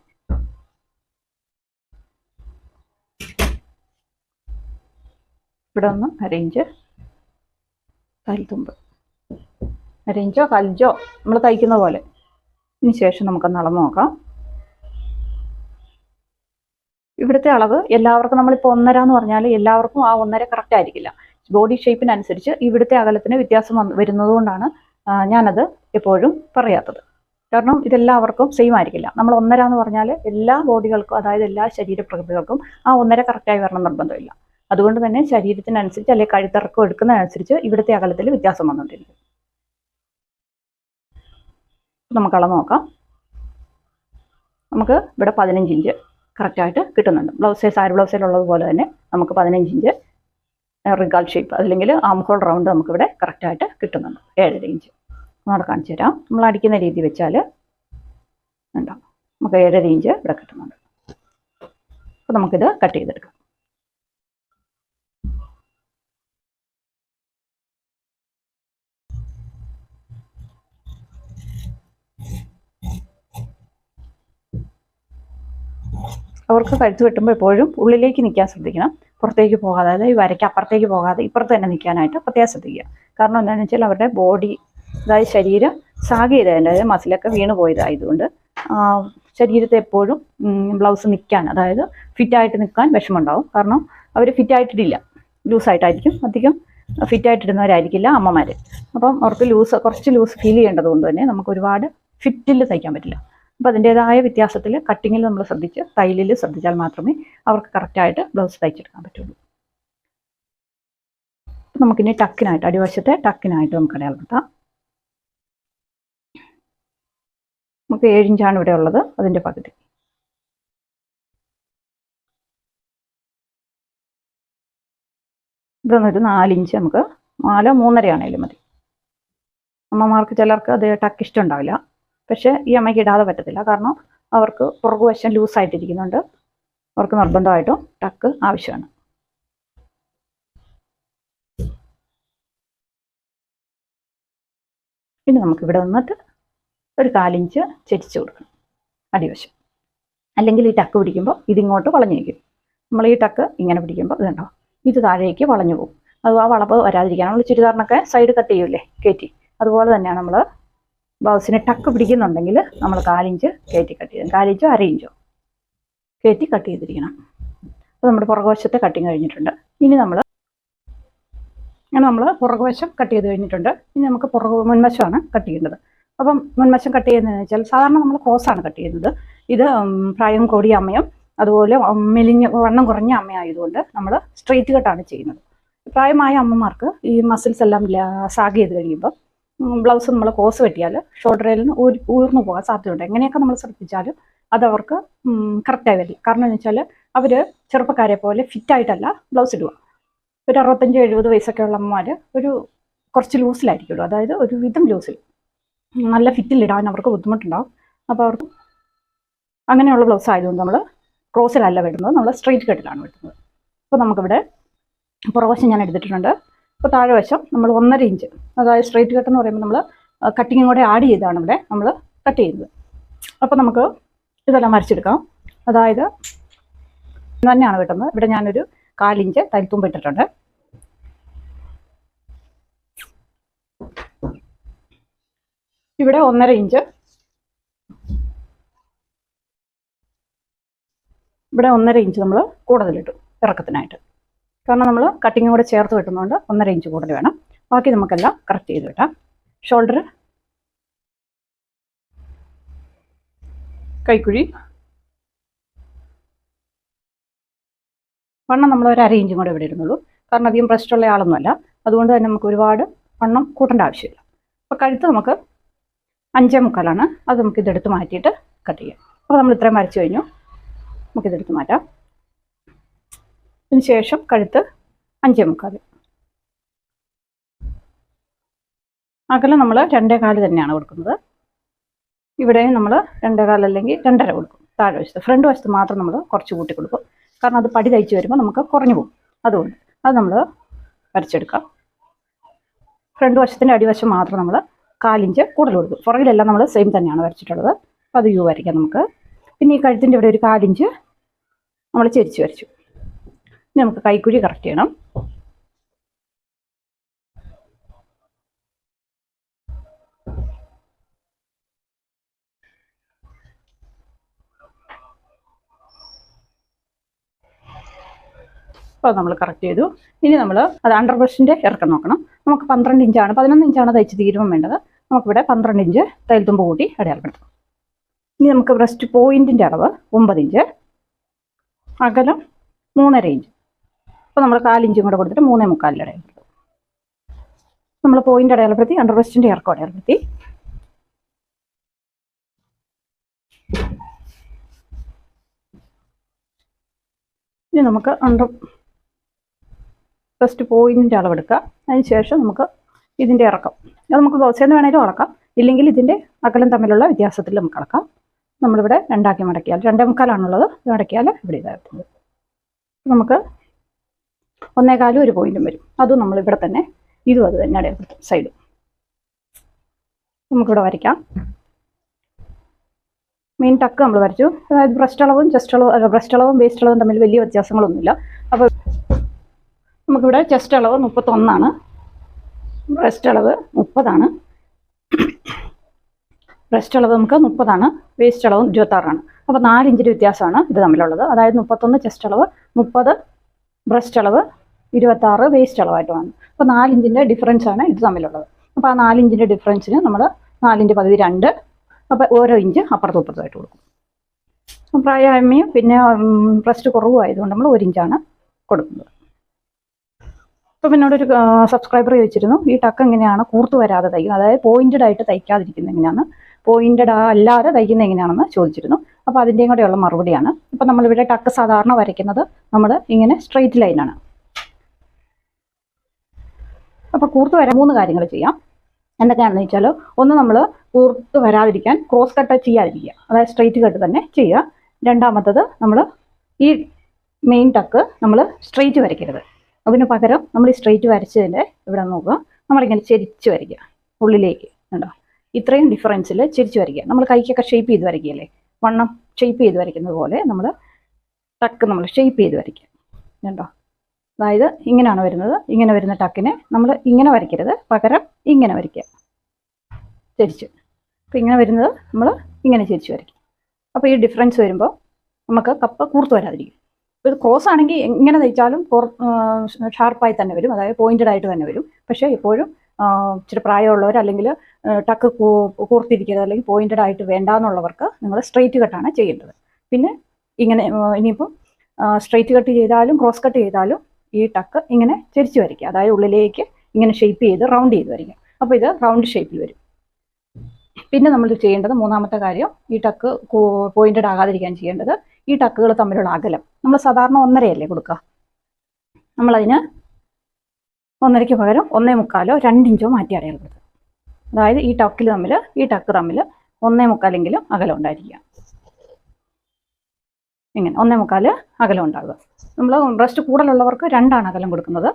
ഇവിടെ ഒന്ന് 1/2 ഇഞ്ച് തയ്യൽ തുമ്പ് 1/2 ഇഞ്ചോ 1/4 ഇഞ്ചോ നമ്മൾ തയ്ക്കുന്ന പോലെ. ഇതിന് ശേഷം നമുക്കൊന്ന് അളന്ന് നോക്കാം. ഇവിടുത്തെ അളവ് എല്ലാവർക്കും നമ്മളിപ്പോൾ 1.5 എന്ന് പറഞ്ഞാൽ എല്ലാവർക്കും ആ 1.5 കറക്റ്റ് ആയിരിക്കില്ല. ബോഡി ഷേപ്പിനനുസരിച്ച് ഇവിടുത്തെ അകലത്തിന് വ്യത്യാസം വരുന്നതുകൊണ്ടാണ് ഞാനത് എപ്പോഴും പറയാത്തത്. കാരണം ഇതെല്ലാവർക്കും സെയിം ആയിരിക്കില്ല. നമ്മൾ 1.5 എന്ന് പറഞ്ഞാൽ എല്ലാ ബോഡികൾക്കും, അതായത് എല്ലാ ശരീരപ്രകൃതികൾക്കും ആ 1.5 കറക്റ്റായി വരണം നിർബന്ധമില്ല. അതുകൊണ്ട് തന്നെ ശരീരത്തിനനുസരിച്ച് അല്ലെങ്കിൽ കഴുത്തിറക്കം എടുക്കുന്നതനുസരിച്ച് ഇവിടുത്തെ അകലത്തിൽ വ്യത്യാസം വന്നുകൊണ്ടിരിക്കും. നമുക്ക് അളന്ന് നോക്കാം. നമുക്ക് ഇവിടെ 15 ഇഞ്ച് കറക്റ്റായിട്ട് കിട്ടുന്നുണ്ട്. സാരി ബ്ലൗസിലുള്ളതുപോലെ തന്നെ നമുക്ക് 15 ഇഞ്ച് റിഗാൾ ഷേപ്പ് അല്ലെങ്കിൽ ആം ഹോൾ റൗണ്ട് നമുക്കിവിടെ കറക്റ്റായിട്ട് കിട്ടുന്നുണ്ട്. 7.5 ഇഞ്ച് നമ്മളവിടെ കാണിച്ചു തരാം. നമ്മൾ അടിക്കുന്ന രീതി വെച്ചാൽ ഉണ്ടാവും. നമുക്ക് 7.5 ഇഞ്ച് ഇവിടെ കിട്ടുന്നുണ്ട്. അപ്പോൾ നമുക്കിത് കട്ട് ചെയ്തെടുക്കാം. അവർക്ക് കഴുത്ത് വെട്ടുമ്പോൾ എപ്പോഴും ഉള്ളിലേക്ക് നിൽക്കാൻ ശ്രദ്ധിക്കണം. പുറത്തേക്ക് പോകാതെ, അതായത് ഈ വരയ്ക്ക് അപ്പുറത്തേക്ക് പോകാതെ ഇപ്പുറത്ത് തന്നെ നിൽക്കാനായിട്ട് പ്രത്യേകം ശ്രദ്ധിക്കുക. കാരണം എന്താണെന്ന് വെച്ചാൽ അവരുടെ ബോഡി, അതായത് ശരീരം സാഗ് ചെയ്തതിൻ്റെ, അതായത് മസിലൊക്കെ വീണ് പോയതായതുകൊണ്ട് ശരീരത്തെ എപ്പോഴും ബ്ലൗസ് നിൽക്കാൻ, അതായത് ഫിറ്റായിട്ട് നിൽക്കാൻ വിഷമമുണ്ടാവും. കാരണം അവർ ഫിറ്റായിട്ടിട്ടില്ല, ലൂസായിട്ടായിരിക്കും. അധികം ഫിറ്റായിട്ടിടുന്നവരായിരിക്കില്ല അമ്മമാർ. അപ്പം അവർക്ക് കുറച്ച് ലൂസ് ഫീൽ ചെയ്യേണ്ടതുകൊണ്ട് തന്നെ നമുക്ക് ഒരുപാട് ഫിറ്റിൽ തയ്ക്കാൻ പറ്റില്ല. അപ്പോൾ അതിൻ്റേതായ വ്യത്യാസത്തിൽ കട്ടിങ്ങിൽ നമ്മൾ ശ്രദ്ധിച്ച് തയ്യലിൽ ശ്രദ്ധിച്ചാൽ മാത്രമേ അവർക്ക് കറക്റ്റായിട്ട് ബ്ലൗസ് തയ്ച്ചെടുക്കാൻ പറ്റുള്ളൂ. നമുക്കിനി ടക്കിനായിട്ട്, അടിവശത്തെ ടക്കിനായിട്ട് നമുക്ക് അടയാളപ്പെടുത്താം. നമുക്ക് 7 ഇഞ്ചാണ് ഇവിടെ ഉള്ളത്. അതിൻ്റെ പകുതി ഇവിടെ നിന്നൊരു 4 ഇഞ്ച്, നമുക്ക് 4 3.5 ആണെങ്കിലും മതി. അമ്മമാർക്ക് ചിലർക്ക് അത് ടക്ക് ഇഷ്ടം ഉണ്ടാവില്ല. പക്ഷേ ഈ അമ്മയ്ക്ക് ഇടാതെ പറ്റത്തില്ല. കാരണം അവർക്ക് പുറകുവശം ലൂസായിട്ടിരിക്കുന്നുണ്ട്. അവർക്ക് നിർബന്ധമായിട്ടും ടക്ക് ആവശ്യമാണ്. പിന്നെ നമുക്കിവിടെ വന്നിട്ട് ഒരു 4 ഇഞ്ച് ചെരിച്ച് കൊടുക്കണം അടിവശം. അല്ലെങ്കിൽ ഈ ടക്ക് പിടിക്കുമ്പോൾ ഇതിങ്ങോട്ട് വളഞ്ഞു നിൽക്കും. നമ്മൾ ഈ ടക്ക് ഇങ്ങനെ പിടിക്കുമ്പോൾ ഇതുണ്ടോ, ഇത് താഴേക്ക് വളഞ്ഞു പോകും. അത് ആ വളവ് വരാതിരിക്കാൻ നമ്മൾ ചുരിദാറിനൊക്കെ സൈഡ് കട്ട് ചെയ്യൂലേ കയറ്റി, അതുപോലെ തന്നെയാണ് നമ്മൾ ബ്ലൗസിന് ടക്ക് പിടിക്കുന്നുണ്ടെങ്കിൽ നമ്മൾ 4 ഇഞ്ച് കയറ്റി കട്ട് ചെയ്യണം. 4 ഇഞ്ചോ 1/2 ഇഞ്ചോ കയറ്റി കട്ട് ചെയ്തിരിക്കണം. അപ്പോൾ നമ്മുടെ പുറകുവശത്തെ കട്ടിങ് കഴിഞ്ഞിട്ടുണ്ട്. ഇനി നമ്മൾ പുറകുവശം കട്ട് ചെയ്ത് കഴിഞ്ഞിട്ടുണ്ട്. ഇനി നമുക്ക് മുൻവശമാണ് കട്ട് ചെയ്യേണ്ടത്. അപ്പം മുൻവശം കട്ട് ചെയ്യുന്നതെന്ന് വെച്ചാൽ സാധാരണ നമ്മൾ ക്രോസാണ് കട്ട് ചെയ്യുന്നത്. ഇത് പ്രായം കൂടിയ അമ്മയും അതുപോലെ വണ്ണം കുറഞ്ഞ അമ്മയായതുകൊണ്ട് നമ്മൾ സ്ട്രെയിറ്റ് കട്ടാണ് ചെയ്യുന്നത്. പ്രായമായ അമ്മമാർക്ക് ഈ മസിൽസ് എല്ലാം സാഗ് ചെയ്ത് കഴിയുമ്പോൾ ബ്ലൗസ് നമ്മൾ കോസ് വെട്ടിയാൽ ഷോൾഡറിൽ നിന്ന് ഊർന്നു പോകാൻ സാധ്യതയുണ്ട്. എങ്ങനെയൊക്കെ നമ്മൾ ശ്രദ്ധിച്ചാലും അതവർക്ക് കറക്റ്റായി വരില്ല. കാരണം എന്ന് വെച്ചാൽ അവർ ചെറുപ്പക്കാരെ പോലെ ഫിറ്റായിട്ടല്ല ബ്ലൗസ് ഇടുക. ഒരു 65-70 വയസ്സൊക്കെ ഉള്ള അമ്മമാർ കുറച്ച് ലൂസിലായിരിക്കുമല്ലോ, അതായത് ഒരു വിധം ലൂസിൽ നല്ല ഫിറ്റിലിടാൻ അവർക്ക് ബുദ്ധിമുട്ടുണ്ടാകും. അപ്പോൾ അവർക്ക് അങ്ങനെയുള്ള ബ്ലൗസ് ആയതുകൊണ്ട് നമ്മൾ ക്രോസിലല്ല വെട്ടുന്നത്, നമ്മൾ സ്ട്രെയിറ്റ് കട്ടിലാണ് വെട്ടുന്നത്. അപ്പോൾ നമുക്കിവിടെ പുറവശം ഞാൻ എടുത്തിട്ടുണ്ട്. അപ്പോൾ താഴെ വശം നമ്മൾ 1.5 ഇഞ്ച്, അതായത് സ്ട്രെയിറ്റ് കട്ട് എന്ന് പറയുമ്പോൾ നമ്മൾ കട്ടിങ്ങും കൂടെ ആഡ് ചെയ്താണ് ഇവിടെ നമ്മൾ കട്ട് ചെയ്യുന്നത്. അപ്പോൾ നമുക്ക് ഇതെല്ലാം വരച്ചെടുക്കാം. അതായത് തന്നെയാണ് വെട്ടുന്നത്. ഇവിടെ ഞാനൊരു 1/4 ഇഞ്ച് തയ്യൽത്തുമ്പ് ഇട്ടിട്ടുണ്ട്. ഇവിടെ 1.5 ഇഞ്ച്, ഇവിടെ 1.5 ഇഞ്ച് നമ്മൾ കൂടുതലിട്ടു ഇറക്കത്തിനായിട്ട്. കാരണം നമ്മൾ കട്ടിങ്ങും കൂടെ ചേർത്ത് വെട്ടുന്നതുകൊണ്ട് 1.5 ഇഞ്ച് കൂടുതൽ വേണം. ബാക്കി നമുക്കെല്ലാം കറക്റ്റ് ചെയ്ത് വെട്ടാം. ഷോൾഡർ, കൈക്കുഴി, വണ്ണം നമ്മൾ ഒരു 1/2 ഇഞ്ചും കൂടെ ഇവിടെ ഇടുന്നുള്ളൂ. കാരണം അധികം പ്രശ്നമുള്ള ആളൊന്നുമല്ല, അതുകൊണ്ട് തന്നെ നമുക്ക് ഒരുപാട് വണ്ണം കൂട്ടേണ്ട ആവശ്യമില്ല. അപ്പോൾ കഴുത്ത് നമുക്ക് 5.25 അത് നമുക്ക് ഇതെടുത്ത് മാറ്റിയിട്ട് കട്ട് ചെയ്യാം. അപ്പോൾ നമ്മൾ ഇത്രയും വരച്ചു കഴിഞ്ഞു, നമുക്കിതെടുത്ത് മാറ്റാം. അതിന് ശേഷം കഴുത്ത് 5.25. അകലം നമ്മൾ 2.25 തന്നെയാണ് കൊടുക്കുന്നത്. ഇവിടെ നമ്മൾ 2.25 അല്ലെങ്കിൽ 2.5 കൊടുക്കും. താഴെ വശത്ത് ഫ്രണ്ട് വശത്ത് മാത്രം നമ്മൾ കുറച്ച് കൂട്ടി കൊടുക്കും. കാരണം അത് പടി തയ്ച്ച് വരുമ്പോൾ നമുക്ക് കുറഞ്ഞു പോകും. അതുകൊണ്ട് അത് നമ്മൾ വരച്ചെടുക്കാം. ഫ്രണ്ട് വശത്തിൻ്റെ അടിവശം മാത്രം നമ്മൾ 1/4 ഇഞ്ച് കൂടുതൽ കൊടുക്കും. പുറകിലെല്ലാം നമ്മൾ സെയിം തന്നെയാണ് വരച്ചിട്ടുള്ളത്. അപ്പോൾ അത് യു വരയ്ക്കാം നമുക്ക്. പിന്നെ ഈ കഴുത്തിൻ്റെ ഇവിടെ ഒരു 1/4 ഇഞ്ച് നമ്മൾ ചെരിച്ച് വരച്ചു. ഇനി നമുക്ക് കൈക്കുഴി കറക്റ്റ് ചെയ്യണം. അപ്പോൾ നമ്മൾ കറക്റ്റ് ചെയ്തു. ഇനി നമ്മൾ അത് അണ്ടർ ബ്രഷിൻ്റെ ഇറക്കം നോക്കണം. നമുക്ക് 12 ഇഞ്ചാണ് 11 ഇഞ്ചാണ് തയ്ച്ച് തീരുമ്പോൾ വേണ്ടത്. നമുക്കിവിടെ 12 ഇഞ്ച് തയ്യൽത്തുമ്പ് കൂട്ടി അടയാളപ്പെടുത്താം. ഇനി നമുക്ക് ബ്രസ്റ്റ് പോയിൻറ്റിൻ്റെ അളവ് 9 ഇഞ്ച്, അകലം 3.5 ഇഞ്ച്. അപ്പോൾ നമ്മൾ 1/4 ഇഞ്ചും കൂടെ കൊടുത്തിട്ട് 3.25 അടയാളപ്പെടുത്തും. നമ്മൾ പോയിൻ്റ് അടയാളപ്പെടുത്തി, അണ്ടർ ബ്രസ്റ്റിൻ്റെ ഇറക്കം അടയാളപ്പെടുത്തി. ഇനി നമുക്ക് അണ്ടർ ബ്രസ്റ്റ് പോയിൻറ്റിൻ്റെ അളവെടുക്കുക. അതിന് ശേഷം നമുക്ക് ഇതിൻ്റെ ഇറക്കം, അത് നമുക്ക് ബ്ലൗസിൽ നിന്ന് വേണമെങ്കിലും അളക്കാം, ഇല്ലെങ്കിൽ ഇതിൻ്റെ അകലം തമ്മിലുള്ള വ്യത്യാസത്തിൽ നമുക്ക് അളക്കാം. നമ്മളിവിടെ 2 ആക്കി മടക്കിയാൽ 2.25 മടക്കിയാൽ ഇവിടെ ഇതാക്കുന്നത്. നമുക്ക് 1.25 ഒരു പോയിൻറ്റും വരും. അതും നമ്മളിവിടെ തന്നെ ഇതും അത് തന്നെ അടയാളപ്പെടുത്തും. സൈഡ് നമുക്കിവിടെ വരയ്ക്കാം. മെയിൻ ടക്ക് നമ്മൾ വരച്ചു. അതായത് ബ്രസ്റ്റ് അളവും ബ്രസ്റ്റ് അളവും വേസ്റ്റ് അളവും തമ്മിൽ വലിയ വ്യത്യാസങ്ങളൊന്നുമില്ല. അപ്പോൾ നമുക്കിവിടെ ചെസ്റ്റ് അളവ് 31, ബ്രസ്റ്റ് അളവ് 30, ബ്രസ്റ്റ് അളവ് നമുക്ക് 30, വേസ്റ്റ് അളവ് 26. അപ്പോൾ 4 ഇഞ്ചിൻ്റെ വ്യത്യാസമാണ് ഇത് തമ്മിലുള്ളത്. അതായത് 31 ചെസ്റ്റ് അളവ്, 30 ബ്രസ്റ്റ് അളവ്, 26 വേസ്റ്റ് അളവായിട്ടുമാണ്. അപ്പോൾ 4 ഇഞ്ചിൻ്റെ ഡിഫറൻസ് ആണ് ഇത് തമ്മിലുള്ളത്. അപ്പോൾ ആ 4 ഇഞ്ചിൻ്റെ ഡിഫറൻസിന് നമ്മൾ 4ൻ്റെ പകുതി 2, അപ്പോൾ ഓരോ ഇഞ്ച് അപ്പുറത്തും ഇപ്പുറത്തുമായിട്ട് കൊടുക്കും. പ്രായമായ്മയും പിന്നെ ബ്രസ്റ്റ് കുറവുമായതുകൊണ്ട് നമ്മൾ 1 ഇഞ്ചാണ് കൊടുക്കുന്നത്. അപ്പോൾ എന്നോടൊരു സബ്സ്ക്രൈബർ ചോദിച്ചിരുന്നു, ഈ ടക്ക് എങ്ങനെയാണ് കൂർത്ത് വരാതെ തയ്ക്കുന്നത്, അതായത് പോയിൻറ്റഡ് ആയിട്ട് തയ്ക്കാതിരിക്കുന്നത് എങ്ങനെയാണ്, പോയിൻറ്റഡ് അല്ലാതെ തയ്ക്കുന്നത് എങ്ങനെയാണെന്ന് ചോദിച്ചിരുന്നു. അപ്പോൾ അതിൻ്റെയും കൂടെയുള്ള മറുപടിയാണ്. അപ്പോൾ നമ്മളിവിടെ ടക്ക് സാധാരണ വരയ്ക്കുന്നത് നമ്മൾ ഇങ്ങനെ സ്ട്രെയിറ്റ് ലൈനാണ്. അപ്പോൾ കൂർത്ത് വരാൻ 3 കാര്യങ്ങൾ ചെയ്യാം. എന്തൊക്കെയാണെന്ന് വെച്ചാൽ, ഒന്ന് നമ്മൾ കൂർത്ത് വരാതിരിക്കാൻ ക്രോസ് കട്ട് ചെയ്യാതിരിക്കുക, അതായത് സ്ട്രെയിറ്റ് കട്ട് തന്നെ ചെയ്യുക. രണ്ടാമത്തത് നമ്മൾ ഈ മെയിൻ ടക്ക് നമ്മൾ സ്ട്രെയിറ്റ് വരയ്ക്കരുത്. അതിന് പകരം നമ്മൾ ഈ സ്ട്രെയിറ്റ് വരച്ചതിൻ്റെ ഇവിടെ നോക്കുക, നമ്മളിങ്ങനെ ചെരിച്ച് വരയ്ക്കുക ഉള്ളിലേക്ക്. ഉണ്ടോ, ഇത്രയും ഡിഫറൻസിൽ ചെരിച്ച് വരയ്ക്കുക. നമ്മൾ കൈക്കൊക്കെ ഷേപ്പ് ചെയ്ത് വരയ്ക്കുകയല്ലേ, വണ്ണം ഷേപ്പ് ചെയ്ത് വരയ്ക്കുന്നത് പോലെ നമ്മൾ ടക്ക് നമ്മൾ ഷേപ്പ് ചെയ്ത് വരയ്ക്കുക. ഉണ്ടോ, അതായത് ഇങ്ങനെയാണ് വരുന്നത്. ഇങ്ങനെ വരുന്ന ടക്കിനെ നമ്മൾ ഇങ്ങനെ വരയ്ക്കരുത്, പകരം ഇങ്ങനെ വരയ്ക്കുക ചെരിച്ച്. അപ്പോൾ ഇങ്ങനെ വരുന്നത് നമ്മൾ ഇങ്ങനെ ചെരിച്ച് വരയ്ക്കും. അപ്പോൾ ഈ ഡിഫറൻസ് വരുമ്പോൾ നമുക്ക് കപ്പ് കൂർത്ത് വരാതിരിക്കും. അപ്പോൾ ഇത് ക്രോസ് ആണെങ്കിൽ എങ്ങനെ തയ്ച്ചാലും ഷാർപ്പായി തന്നെ വരും, അതായത് പോയിൻറ്റഡ് ആയിട്ട് തന്നെ വരും. പക്ഷേ എപ്പോഴും ഇച്ചിരി പ്രായമുള്ളവർ അല്ലെങ്കിൽ ടക്ക് കൂർത്തിരിക്കരുത് അല്ലെങ്കിൽ പോയിൻറ്റഡ് ആയിട്ട് വേണ്ടാന്നുള്ളവർക്ക് നിങ്ങൾ സ്ട്രെയിറ്റ് കട്ടാണ് ചെയ്യേണ്ടത്. പിന്നെ ഇങ്ങനെ ഇനിയിപ്പം സ്ട്രെയിറ്റ് കട്ട് ചെയ്താലും ക്രോസ് കട്ട് ചെയ്താലും ഈ ടക്ക് ഇങ്ങനെ ചെരിച്ച് വരയ്ക്കുക. അതായത് ഉള്ളിലേക്ക് ഇങ്ങനെ ഷേപ്പ് ചെയ്ത് റൗണ്ട് ചെയ്ത് വരയ്ക്കുക. അപ്പോൾ ഇത് റൗണ്ട് ഷേപ്പിൽ വരും. പിന്നെ നമ്മൾ ചെയ്യേണ്ടത് മൂന്നാമത്തെ കാര്യം, ഈ ടക്ക് പോയിന്റഡ് ആകാതിരിക്കാൻ ചെയ്യേണ്ടത് ഈ ടക്കുകൾ തമ്മിലുള്ള അകലം. നമ്മൾ സാധാരണ 1.5 കൊടുക്കുക. നമ്മളതിന് 1.5 പകരം 1.25 2 ഇഞ്ചോ മാറ്റി അടയാളപ്പെടുത്തുക. അതായത് ഈ ടക്ക് തമ്മിൽ 1.25 അകലം ഉണ്ടായിരിക്കുക. ഇങ്ങനെ 1.25 അകലം ഉണ്ടാകുക. നമ്മൾ ബ്രസ്റ്റ് കൂടുതലുള്ളവർക്ക് 2 അകലം കൊടുക്കുന്നത്.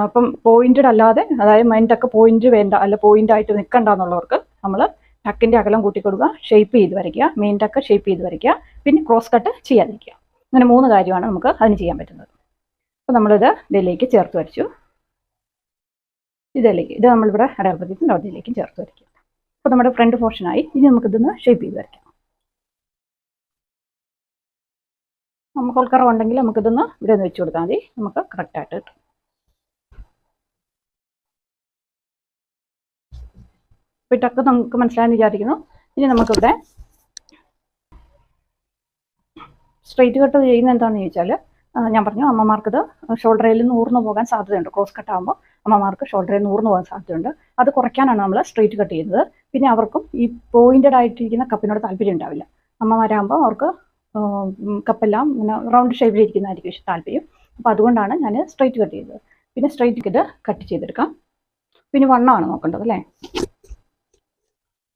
അപ്പം പോയിന്റഡ് അല്ലാതെ, അതായത് മെയിൻ ടക്ക് പോയിന്റ് വേണ്ട, അല്ല പോയിന്റ് ആയിട്ട് നിൽക്കണ്ട എന്നുള്ളവർക്ക് നമ്മൾ ടക്കിന്റെ അകലം കൂട്ടി കൊടുക്കുക, ഷേപ്പ് ചെയ്ത് വരയ്ക്കുക, മെയിൻ ടക്ക് ഷേപ്പ് ചെയ്ത് വരയ്ക്കുക, പിന്നെ ക്രോസ് കട്ട് ചെയ്യാതിരിക്കുക. അങ്ങനെ 3 കാര്യമാണ് നമുക്ക് അതിന് ചെയ്യാൻ പറ്റുന്നത്. അപ്പോൾ നമ്മളിത് ഇതിലേക്ക് ചേർത്ത് വരച്ചു. ഇത് നമ്മളിവിടെ അടയാളപ്പെടുത്തിയിട്ട് അതിലേക്കും ചേർത്ത് വരയ്ക്കുക. അപ്പോൾ നമ്മുടെ ഫ്രണ്ട് പോർഷനായി. ഇനി നമുക്കിതൊന്ന് ഷേപ്പ് ചെയ്ത് വരയ്ക്കാം. നമുക്ക് ഉൾക്കറവുണ്ടെങ്കിൽ നമുക്കിതൊന്ന് ഇവിടെ ഒന്ന് വെച്ച് കൊടുത്താൽ മതി, നമുക്ക് കറക്റ്റായിട്ട് കിട്ടും. അപ്പോൾ ഈ ടക്ക് നമുക്ക് മനസ്സിലായെന്ന് വിചാരിക്കുന്നു. ഇനി നമുക്കിവിടെ സ്ട്രെയിറ്റ് കട്ട് ചെയ്യുന്നത് എന്താണെന്ന് ചോദിച്ചാൽ, ഞാൻ പറഞ്ഞു അമ്മമാർക്കിത് ഷോൾഡറിൽ നിന്ന് ഊർന്നു പോകാൻ സാധ്യതയുണ്ട്. ക്രോസ് കട്ട് ആകുമ്പോൾ അമ്മമാർക്ക് ഷോൾഡറിൽ നിന്ന് ഊർന്നു പോകാൻ സാധ്യതയുണ്ട്. അത് കുറയ്ക്കാനാണ് നമ്മൾ സ്ട്രെയിറ്റ് കട്ട് ചെയ്യുന്നത്. പിന്നെ അവർക്കും ഈ പോയിന്റഡ് ആയിട്ടിരിക്കുന്ന കപ്പിനോട് താല്പര്യം ഉണ്ടാവില്ല. അമ്മമാരാകുമ്പോൾ അവർക്ക് കപ്പെല്ലാം ഇങ്ങനെ റൗണ്ട് ഷേപ്പിലിരിക്കുന്നതായിരിക്കും താല്പര്യം. അപ്പോൾ അതുകൊണ്ടാണ് ഞാൻ സ്ട്രെയിറ്റ് കട്ട് ചെയ്തത്. പിന്നെ സ്ട്രെയിറ്റ് ഇത് കട്ട് ചെയ്തെടുക്കാം. പിന്നെ വണ്ണമാണ് നോക്കേണ്ടത് അല്ലേ.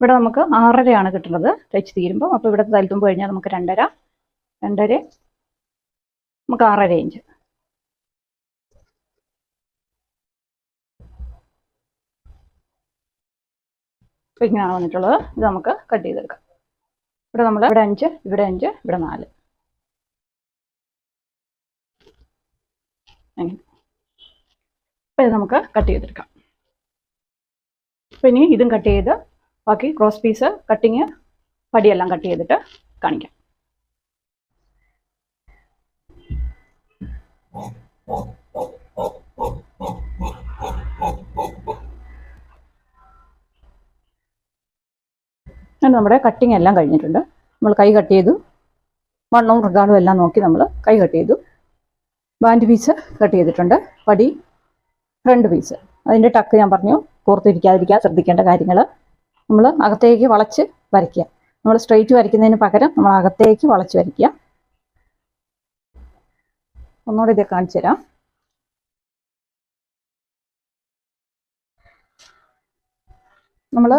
ഇവിടെ നമുക്ക് 6.5 കിട്ടുന്നത് തയ്ച്ച് തീരുമ്പോൾ. അപ്പോൾ ഇവിടുത്തെ തലത്തുമ്പ് കഴിഞ്ഞാൽ നമുക്ക് 2.5 നമുക്ക് 6.5 ഇഞ്ച്. അപ്പോൾ ഇങ്ങനെയാണ് വന്നിട്ടുള്ളത്. ഇത് നമുക്ക് കട്ട് ചെയ്തെടുക്കാം. ഇവിടെ 5, ഇവിടെ 5, ഇവിടെ 4 അങ്ങനെ. അപ്പോൾ ഇത് നമുക്ക് കട്ട് ചെയ്തെടുക്കാം. അപ്പോൾ ഇനി ഇതും കട്ട് ചെയ്ത് ബാക്കി ക്രോസ് പീസ് കട്ടിങ് പടിയെല്ലാം കട്ട് ചെയ്തിട്ട് കാണിക്കാം. അങ്ങനെ നമ്മുടെ കട്ടിങ് എല്ലാം കഴിഞ്ഞിട്ടുണ്ട്. നമ്മൾ കൈ കട്ട് ചെയ്തു, വണ്ണവും റിഗാർഡും എല്ലാം നോക്കി നമ്മൾ കൈ കട്ട് ചെയ്തു. ബാൻഡ് പീസ് കട്ട് ചെയ്തിട്ടുണ്ട്. പടി ഫ്രണ്ട് പീസ്, അതിൻ്റെ ടക്ക് ഞാൻ പറഞ്ഞു കോർത്തിരിക്കാതിരിക്കാൻ ശ്രദ്ധിക്കേണ്ട കാര്യങ്ങൾ. നമ്മൾ അകത്തേക്ക് വളച്ച് വരയ്ക്കുക. നമ്മൾ സ്ട്രെയിറ്റ് വരയ്ക്കുന്നതിന് പകരം നമ്മൾ അകത്തേക്ക് വളച്ച് വരയ്ക്കുക. ഒന്നുകൂടെ ഇത് കാണിച്ചു തരാം. നമ്മൾ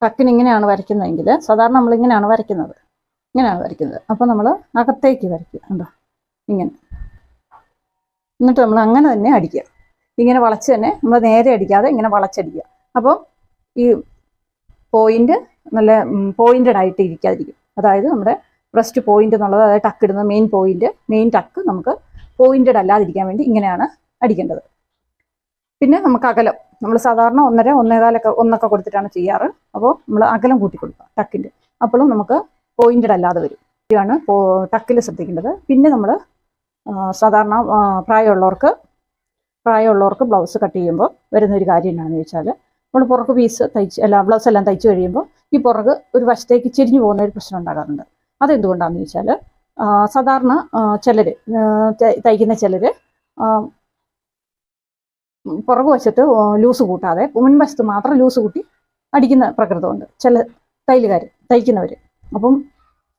ടക്കിന് ഇങ്ങനെയാണ് വരയ്ക്കുന്നതെങ്കിൽ, സാധാരണ നമ്മൾ ഇങ്ങനെയാണ് വരയ്ക്കുന്നത്. അപ്പോൾ നമ്മൾ അകത്തേക്ക് വരയ്ക്കുക. ഉണ്ടോ ഇങ്ങനെ. എന്നിട്ട് നമ്മൾ അങ്ങനെ തന്നെ അടിക്കുക. ഇങ്ങനെ വളച്ച് തന്നെ, നമ്മൾ നേരെ അടിക്കാതെ ഇങ്ങനെ വളച്ചടിക്കുക. അപ്പോൾ ഈ പോയിന്റ് നല്ല പോയിന്റഡ് ആയിട്ട് ഇരിക്കാതിരിക്കും. അതായത് നമ്മുടെ ബ്രസ്റ്റ് പോയിന്റ് എന്നുള്ളത്, അതായത് ടക്ക് ഇടുന്ന മെയിൻ ടക്ക് നമുക്ക് പോയിന്റഡ് അല്ലാതിരിക്കാൻ വേണ്ടി ഇങ്ങനെയാണ് അടിക്കേണ്ടത്. പിന്നെ നമുക്ക് അകലം, നമ്മൾ സാധാരണ 1.5, 1.25 കൊടുത്തിട്ടാണ് ചെയ്യാറ്. അപ്പോൾ നമ്മൾ അകലം കൂട്ടി കൊടുക്കുക ടക്കിൻ്റെ. അപ്പോഴും നമുക്ക് പോയിന്റഡ് അല്ലാതെ വരും. ഇതാണ് ടക്കിൽ ശ്രദ്ധിക്കേണ്ടത്. പിന്നെ നമ്മൾ സാധാരണ പ്രായമുള്ളവർക്ക് ബ്ലൗസ് കട്ട് ചെയ്യുമ്പോൾ വരുന്നൊരു കാര്യം എന്താണെന്ന് ചോദിച്ചാൽ, നമ്മൾ പുറക് പീസ് ബ്ലൗസ് എല്ലാം തയ്ച്ച് കഴിയുമ്പോൾ ഈ പുറക് ഒരു വശത്തേക്ക് ചെരിഞ്ഞു പോകുന്ന ഒരു പ്രശ്നം ഉണ്ടാകാറുണ്ട്. അതെന്തുകൊണ്ടാണെന്ന് ചോദിച്ചാൽ, സാധാരണ തയ്ക്കുന്ന ചിലർ പുറകു വശത്ത് ലൂസ് കൂട്ടാതെ മുൻവശത്ത് മാത്രം ലൂസ് കൂട്ടി അടിക്കുന്ന പ്രകൃതമുണ്ട് ചില തയ്ക്കുന്നവർ. അപ്പം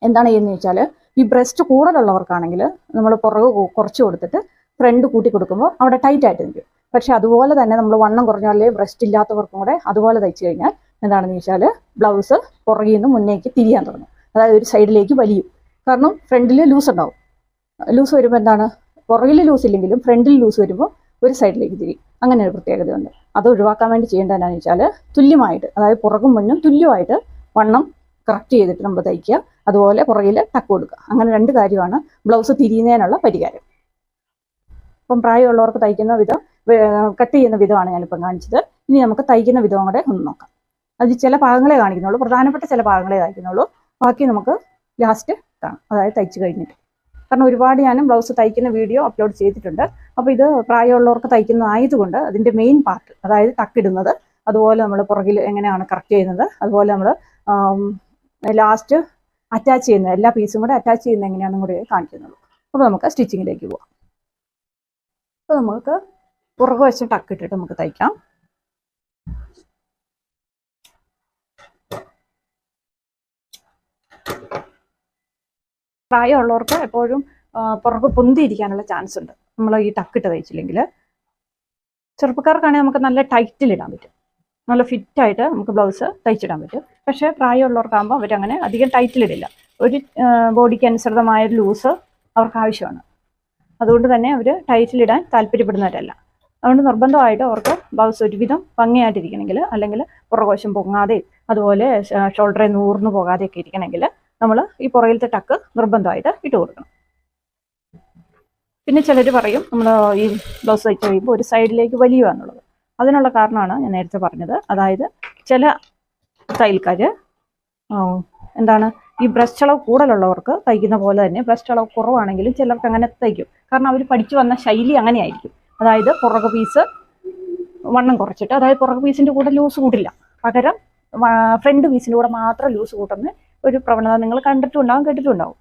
എന്താണ് ചെയ്യുന്നത് ചോദിച്ചാൽ, ഈ ബ്രസ്റ്റ് കൂടുതലുള്ളവർക്കാണെങ്കിൽ നമ്മൾ പുറകു കുറച്ച് കൊടുത്തിട്ട് ഫ്രണ്ട് കൂട്ടി കൊടുക്കുമ്പോൾ അവിടെ ടൈറ്റ് ആയിട്ട് നിൽക്കും. പക്ഷെ അതുപോലെ തന്നെ നമ്മൾ വണ്ണം കുറഞ്ഞാലേ ബ്രസ്റ്റ് ഇല്ലാത്തവർക്കും കൂടെ അതുപോലെ തയ്ച്ചു കഴിഞ്ഞാൽ എന്താണെന്ന് ചോദിച്ചാൽ, ബ്ലൗസ് പുറകിൽ നിന്ന് മുന്നേക്ക് തിരിയാൻ തുടങ്ങും. അതായത് ഒരു സൈഡിലേക്ക് വലിയും. കാരണം ഫ്രണ്ടിൽ ലൂസ് ഉണ്ടാവും. ലൂസ് വരുമ്പോൾ എന്താണ്, പുറകിൽ ലൂസ് ഇല്ലെങ്കിലും ഫ്രണ്ടിൽ ലൂസ് വരുമ്പോൾ ഒരു സൈഡിലേക്ക് തിരിയും. അങ്ങനെ ഒരു പ്രത്യേകതയുണ്ട്. അത് ഒഴിവാക്കാൻ വേണ്ടി ചെയ്യേണ്ടത് എന്താണെന്ന് വെച്ചാൽ, തുല്യമായിട്ട്, അതായത് പുറകും മുന്നും തുല്യമായിട്ട് വണ്ണം കറക്റ്റ് ചെയ്തിട്ട് നമ്മൾ തയ്ക്കുക. അതുപോലെ പുറകിൽ ടക്ക് കൊടുക്കുക. അങ്ങനെ 2 കാര്യമാണ് ബ്ലൗസ് തിരിയുന്നതിനുള്ള പരിഹാരം. അപ്പം പ്രായമുള്ളവർക്ക് തയ്ക്കുന്ന വിധം, കട്ട് ചെയ്യുന്ന വിധമാണ് ഞാനിപ്പം കാണിച്ചത്. ഇനി നമുക്ക് തയ്ക്കുന്ന വിധം കൂടെ ഒന്ന് നോക്കാം. അത് ചില ഭാഗങ്ങളെ കാണിക്കുന്നുള്ളൂ, പ്രധാനപ്പെട്ട ചില ഭാഗങ്ങളെ തയ്ക്കുന്നുള്ളൂ. ബാക്കി നമുക്ക് ലാസ്റ്റ് കാണാം, അതായത് തയ്ച്ച് കഴിഞ്ഞിട്ട്. കാരണം ഒരുപാട് ഞാൻ ബ്ലൗസ് തയ്ക്കുന്ന വീഡിയോ അപ്ലോഡ് ചെയ്തിട്ടുണ്ട്. അപ്പോൾ ഇത് പ്രായമുള്ളവർക്ക് തയ്ക്കുന്നതായതുകൊണ്ട് അതിൻ്റെ മെയിൻ പാർട്ട്, അതായത് ടക്കിടുന്നത്, അതുപോലെ നമ്മൾ പുറകിൽ എങ്ങനെയാണ് കറക്റ്റ് ചെയ്യുന്നത്, അതുപോലെ നമ്മൾ ലാസ്റ്റ് അറ്റാച്ച് ചെയ്യുന്നത്, എല്ലാ പീസും കൂടെ അറ്റാച്ച് ചെയ്യുന്നത് എങ്ങനെയാണെന്നും കൂടി കാണിക്കുന്നത്. അപ്പോൾ നമുക്ക് സ്റ്റിച്ചിങ്ങിലേക്ക് പോവാം. അപ്പോൾ നമുക്ക് പുറകു വശം ടക്ക് ഇട്ടിട്ട് നമുക്ക് തയ്ക്കാം. പ്രായമുള്ളവർക്ക് എപ്പോഴും പുറകു പൊന്തിയിരിക്കാനുള്ള ചാൻസ് ഉണ്ട് നമ്മൾ ഈ ടക്കിട്ട് തയ്ച്ചില്ലെങ്കിൽ. ചെറുപ്പക്കാർക്കാണെങ്കിൽ നമുക്ക് നല്ല ടൈറ്റിലിടാൻ പറ്റും, നല്ല ഫിറ്റായിട്ട് നമുക്ക് ബ്ലൗസ് തയ്ച്ചിടാൻ പറ്റും. പക്ഷേ പ്രായമുള്ളവർക്കാകുമ്പോൾ അവരങ്ങനെ അധികം ടൈറ്റിലിടില്ല. ഒരു ബോഡിക്ക് അനുസൃതമായ ഒരു ലൂസ് അവർക്ക് ആവശ്യമാണ്. അതുകൊണ്ട് തന്നെ അവർ ടൈറ്റിലിടാൻ താല്പര്യപ്പെടുന്നവരല്ല. അതുകൊണ്ട് നിർബന്ധമായിട്ട് അവർക്ക് ബ്ലൗസ് ഒരുവിധം ഭംഗിയായിട്ടിരിക്കണമെങ്കിൽ, അല്ലെങ്കിൽ പുറകോശം പൊങ്ങാതെ അതുപോലെ ഷോൾഡറെ നൂർന്നു പോകാതെയൊക്കെ ഇരിക്കണമെങ്കിൽ നമ്മൾ ഈ പുറകിലത്തെ ടക്ക് നിർബന്ധമായിട്ട് ഇട്ട് കൊടുക്കണം. പിന്നെ ചിലർ പറയും നമ്മൾ ഈ ബ്ലൗസ് തയ്ച്ച് കഴിയുമ്പോൾ ഒരു സൈഡിലേക്ക് വലിയുക എന്നുള്ളത്. അതിനുള്ള കാരണമാണ് ഞാൻ നേരത്തെ പറഞ്ഞത്. അതായത് ചില തയ്യൽക്കാർ എന്താണ് ഈ ബ്രസ്റ്റ് അളവ് കൂടുതലുള്ളവർക്ക് തയ്ക്കുന്ന പോലെ തന്നെ ബ്രസ്റ്റ് അളവ് കുറവാണെങ്കിലും ചിലർക്ക് അങ്ങനെ തയ്ക്കും. കാരണം അവർ പഠിച്ചു വന്ന ശൈലി അങ്ങനെയായിരിക്കും. അതായത് പുറകു പീസ് വണ്ണം കുറച്ചിട്ട്, അതായത് പുറകു പീസിൻ്റെ കൂടെ ലൂസ് കൂട്ടില്ല, പകരം ഫ്രണ്ട് പീസിൻ്റെ കൂടെ മാത്രം ലൂസ് കൂട്ടുന്ന ഒരു പ്രവണത നിങ്ങൾ കണ്ടിട്ടുണ്ടാവും, കേട്ടിട്ടുണ്ടാവും.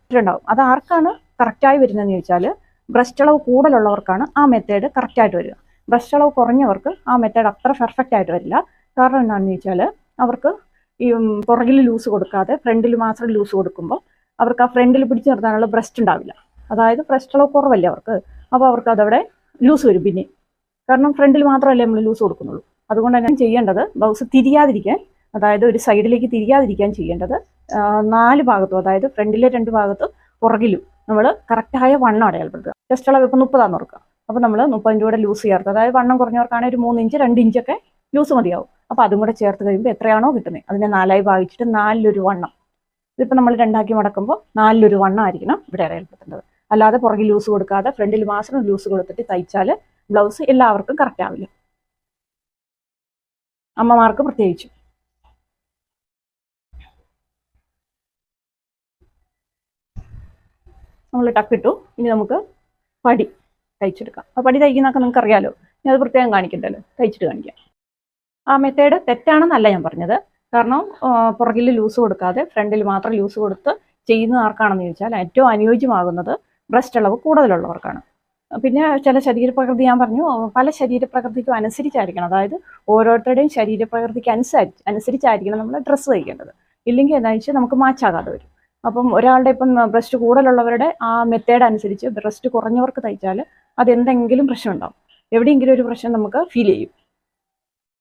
അത് ആർക്കാണ് കറക്റ്റായി വരുന്നതെന്ന് ചോദിച്ചാൽ ബ്രസ്റ്റ് അളവ് കൂടുതലുള്ളവർക്കാണ് ആ മെത്തേഡ് കറക്റ്റായിട്ട് വരിക. ബ്രസ്റ്റ് അളവ് കുറഞ്ഞവർക്ക് ആ മെത്തേഡ് അത്ര പെർഫെക്റ്റ് ആയിട്ട് വരില്ല. കാരണം എന്താണെന്ന് ചോദിച്ചാൽ അവർക്ക് ഈ പുറകിൽ ലൂസ് കൊടുക്കാതെ ഫ്രണ്ടിൽ മാത്രം ലൂസ് കൊടുക്കുമ്പോൾ അവർക്ക് ആ ഫ്രണ്ടിൽ പിടിച്ച് നിർത്താനുള്ള ബ്രസ്റ്റ് ഉണ്ടാവില്ല. അതായത് ബ്രസ്റ്റ് അളവ് കുറവല്ലേ അവർക്ക്, അപ്പോൾ അവർക്ക് അതവിടെ ലൂസ് വരും. പിന്നെ കാരണം ഫ്രണ്ടിൽ മാത്രമല്ലേ നമ്മൾ ലൂസ് കൊടുക്കുന്നുള്ളൂ. അതുകൊണ്ട് തന്നെ ചെയ്യേണ്ടത് ബ്ലൗസ് തിരിയാതിരിക്കാൻ, അതായത് ഒരു സൈഡിലേക്ക് തിരിയാതിരിക്കാൻ ചെയ്യേണ്ടത് 4 ഭാഗത്തും, അതായത് ഫ്രണ്ടിലെ 2 ഭാഗത്തും പുറകിലും നമ്മൾ കറക്റ്റായ വണ്ണം അടയാളപ്പെടുത്തുക. ബ്രസ്റ്റ് അളവ് ഇപ്പോൾ 30 ഓർക്കുക. അപ്പോൾ നമ്മൾ 30 കൂടെ ലൂസ് ചേർത്ത്, അതായത് വണ്ണം കുറഞ്ഞവർക്കാണെങ്കിൽ ഒരു 3 ഇഞ്ച് 2 ഇഞ്ചൊക്കെ ലൂസ് മതിയാവും. അപ്പോൾ അതും കൂടെ ചേർത്ത് കഴിയുമ്പോൾ എത്രയാണോ കിട്ടുന്നത് അതിനെ 4ആയി ഭാഗിച്ചിട്ട് 4 വണ്ണം, ഇതിപ്പോൾ നമ്മൾ 2ആക്കി മടക്കുമ്പോൾ 4 വണ്ണം ആയിരിക്കണം ഇവിടെ അടയാളപ്പെടുത്തേണ്ടത്. അല്ലാതെ പുറകിൽ ലൂസ് കൊടുക്കാതെ ഫ്രണ്ടിൽ മാത്രം ലൂസ് കൊടുത്തിട്ട് തയ്ച്ചാൽ ബ്ലൗസ് എല്ലാവർക്കും കറക്റ്റ് ആവില്ല, അമ്മമാർക്ക് പ്രത്യേകിച്ചും. നമ്മൾ ടക്കിട്ടു. ഇനി നമുക്ക് പടി തയ്ച്ചെടുക്കാം. അപ്പോൾ പടി തയ്ക്കുന്നതൊക്കെ നിങ്ങൾക്ക് അറിയാലോ, ഞാൻ അത് പ്രത്യേകം കാണിക്കണ്ടല്ലോ, തയ്ച്ചിട്ട് കാണിക്കാം. ആ മെത്തേഡ് തെറ്റാണെന്നല്ല ഞാൻ പറഞ്ഞത്. കാരണം പുറകിൽ ലൂസ് കൊടുക്കാതെ ഫ്രണ്ടിൽ മാത്രം ലൂസ് കൊടുത്ത് ചെയ്യുന്നത് ആർക്കാണെന്ന് ചോദിച്ചാൽ ഏറ്റവും അനുയോജ്യമാകുന്നത് ബ്രസ്റ്റ് അളവ് കൂടുതലുള്ളവർക്കാണ്. പിന്നെ ചില ശരീരപ്രകൃതി ഞാൻ പറഞ്ഞു, പല ശരീരപ്രകൃതിക്കും അനുസരിച്ചായിരിക്കണം, അതായത് ഓരോരുത്തരുടെയും ശരീരപ്രകൃതിക്ക് അനുസരിച്ചായിരിക്കണം നമ്മൾ ഡ്രസ്സ് തയ്ക്കേണ്ടത്. ഇല്ലെങ്കിൽ എന്താണെന്ന് വെച്ചാൽ നമുക്ക് മാച്ചാകാതെ വരും. അപ്പം ഒരാളുടെ ഇപ്പം ബ്രസ്റ്റ് കൂടുതലുള്ളവരുടെ ആ മെത്തേഡ് അനുസരിച്ച് ബ്രസ്റ്റ് കുറഞ്ഞവർക്ക് തയ്ച്ചാൽ അതെന്തെങ്കിലും പ്രശ്നം ഉണ്ടാവും, എവിടെയെങ്കിലും ഒരു പ്രശ്നം നമുക്ക് ഫീൽ ചെയ്യും.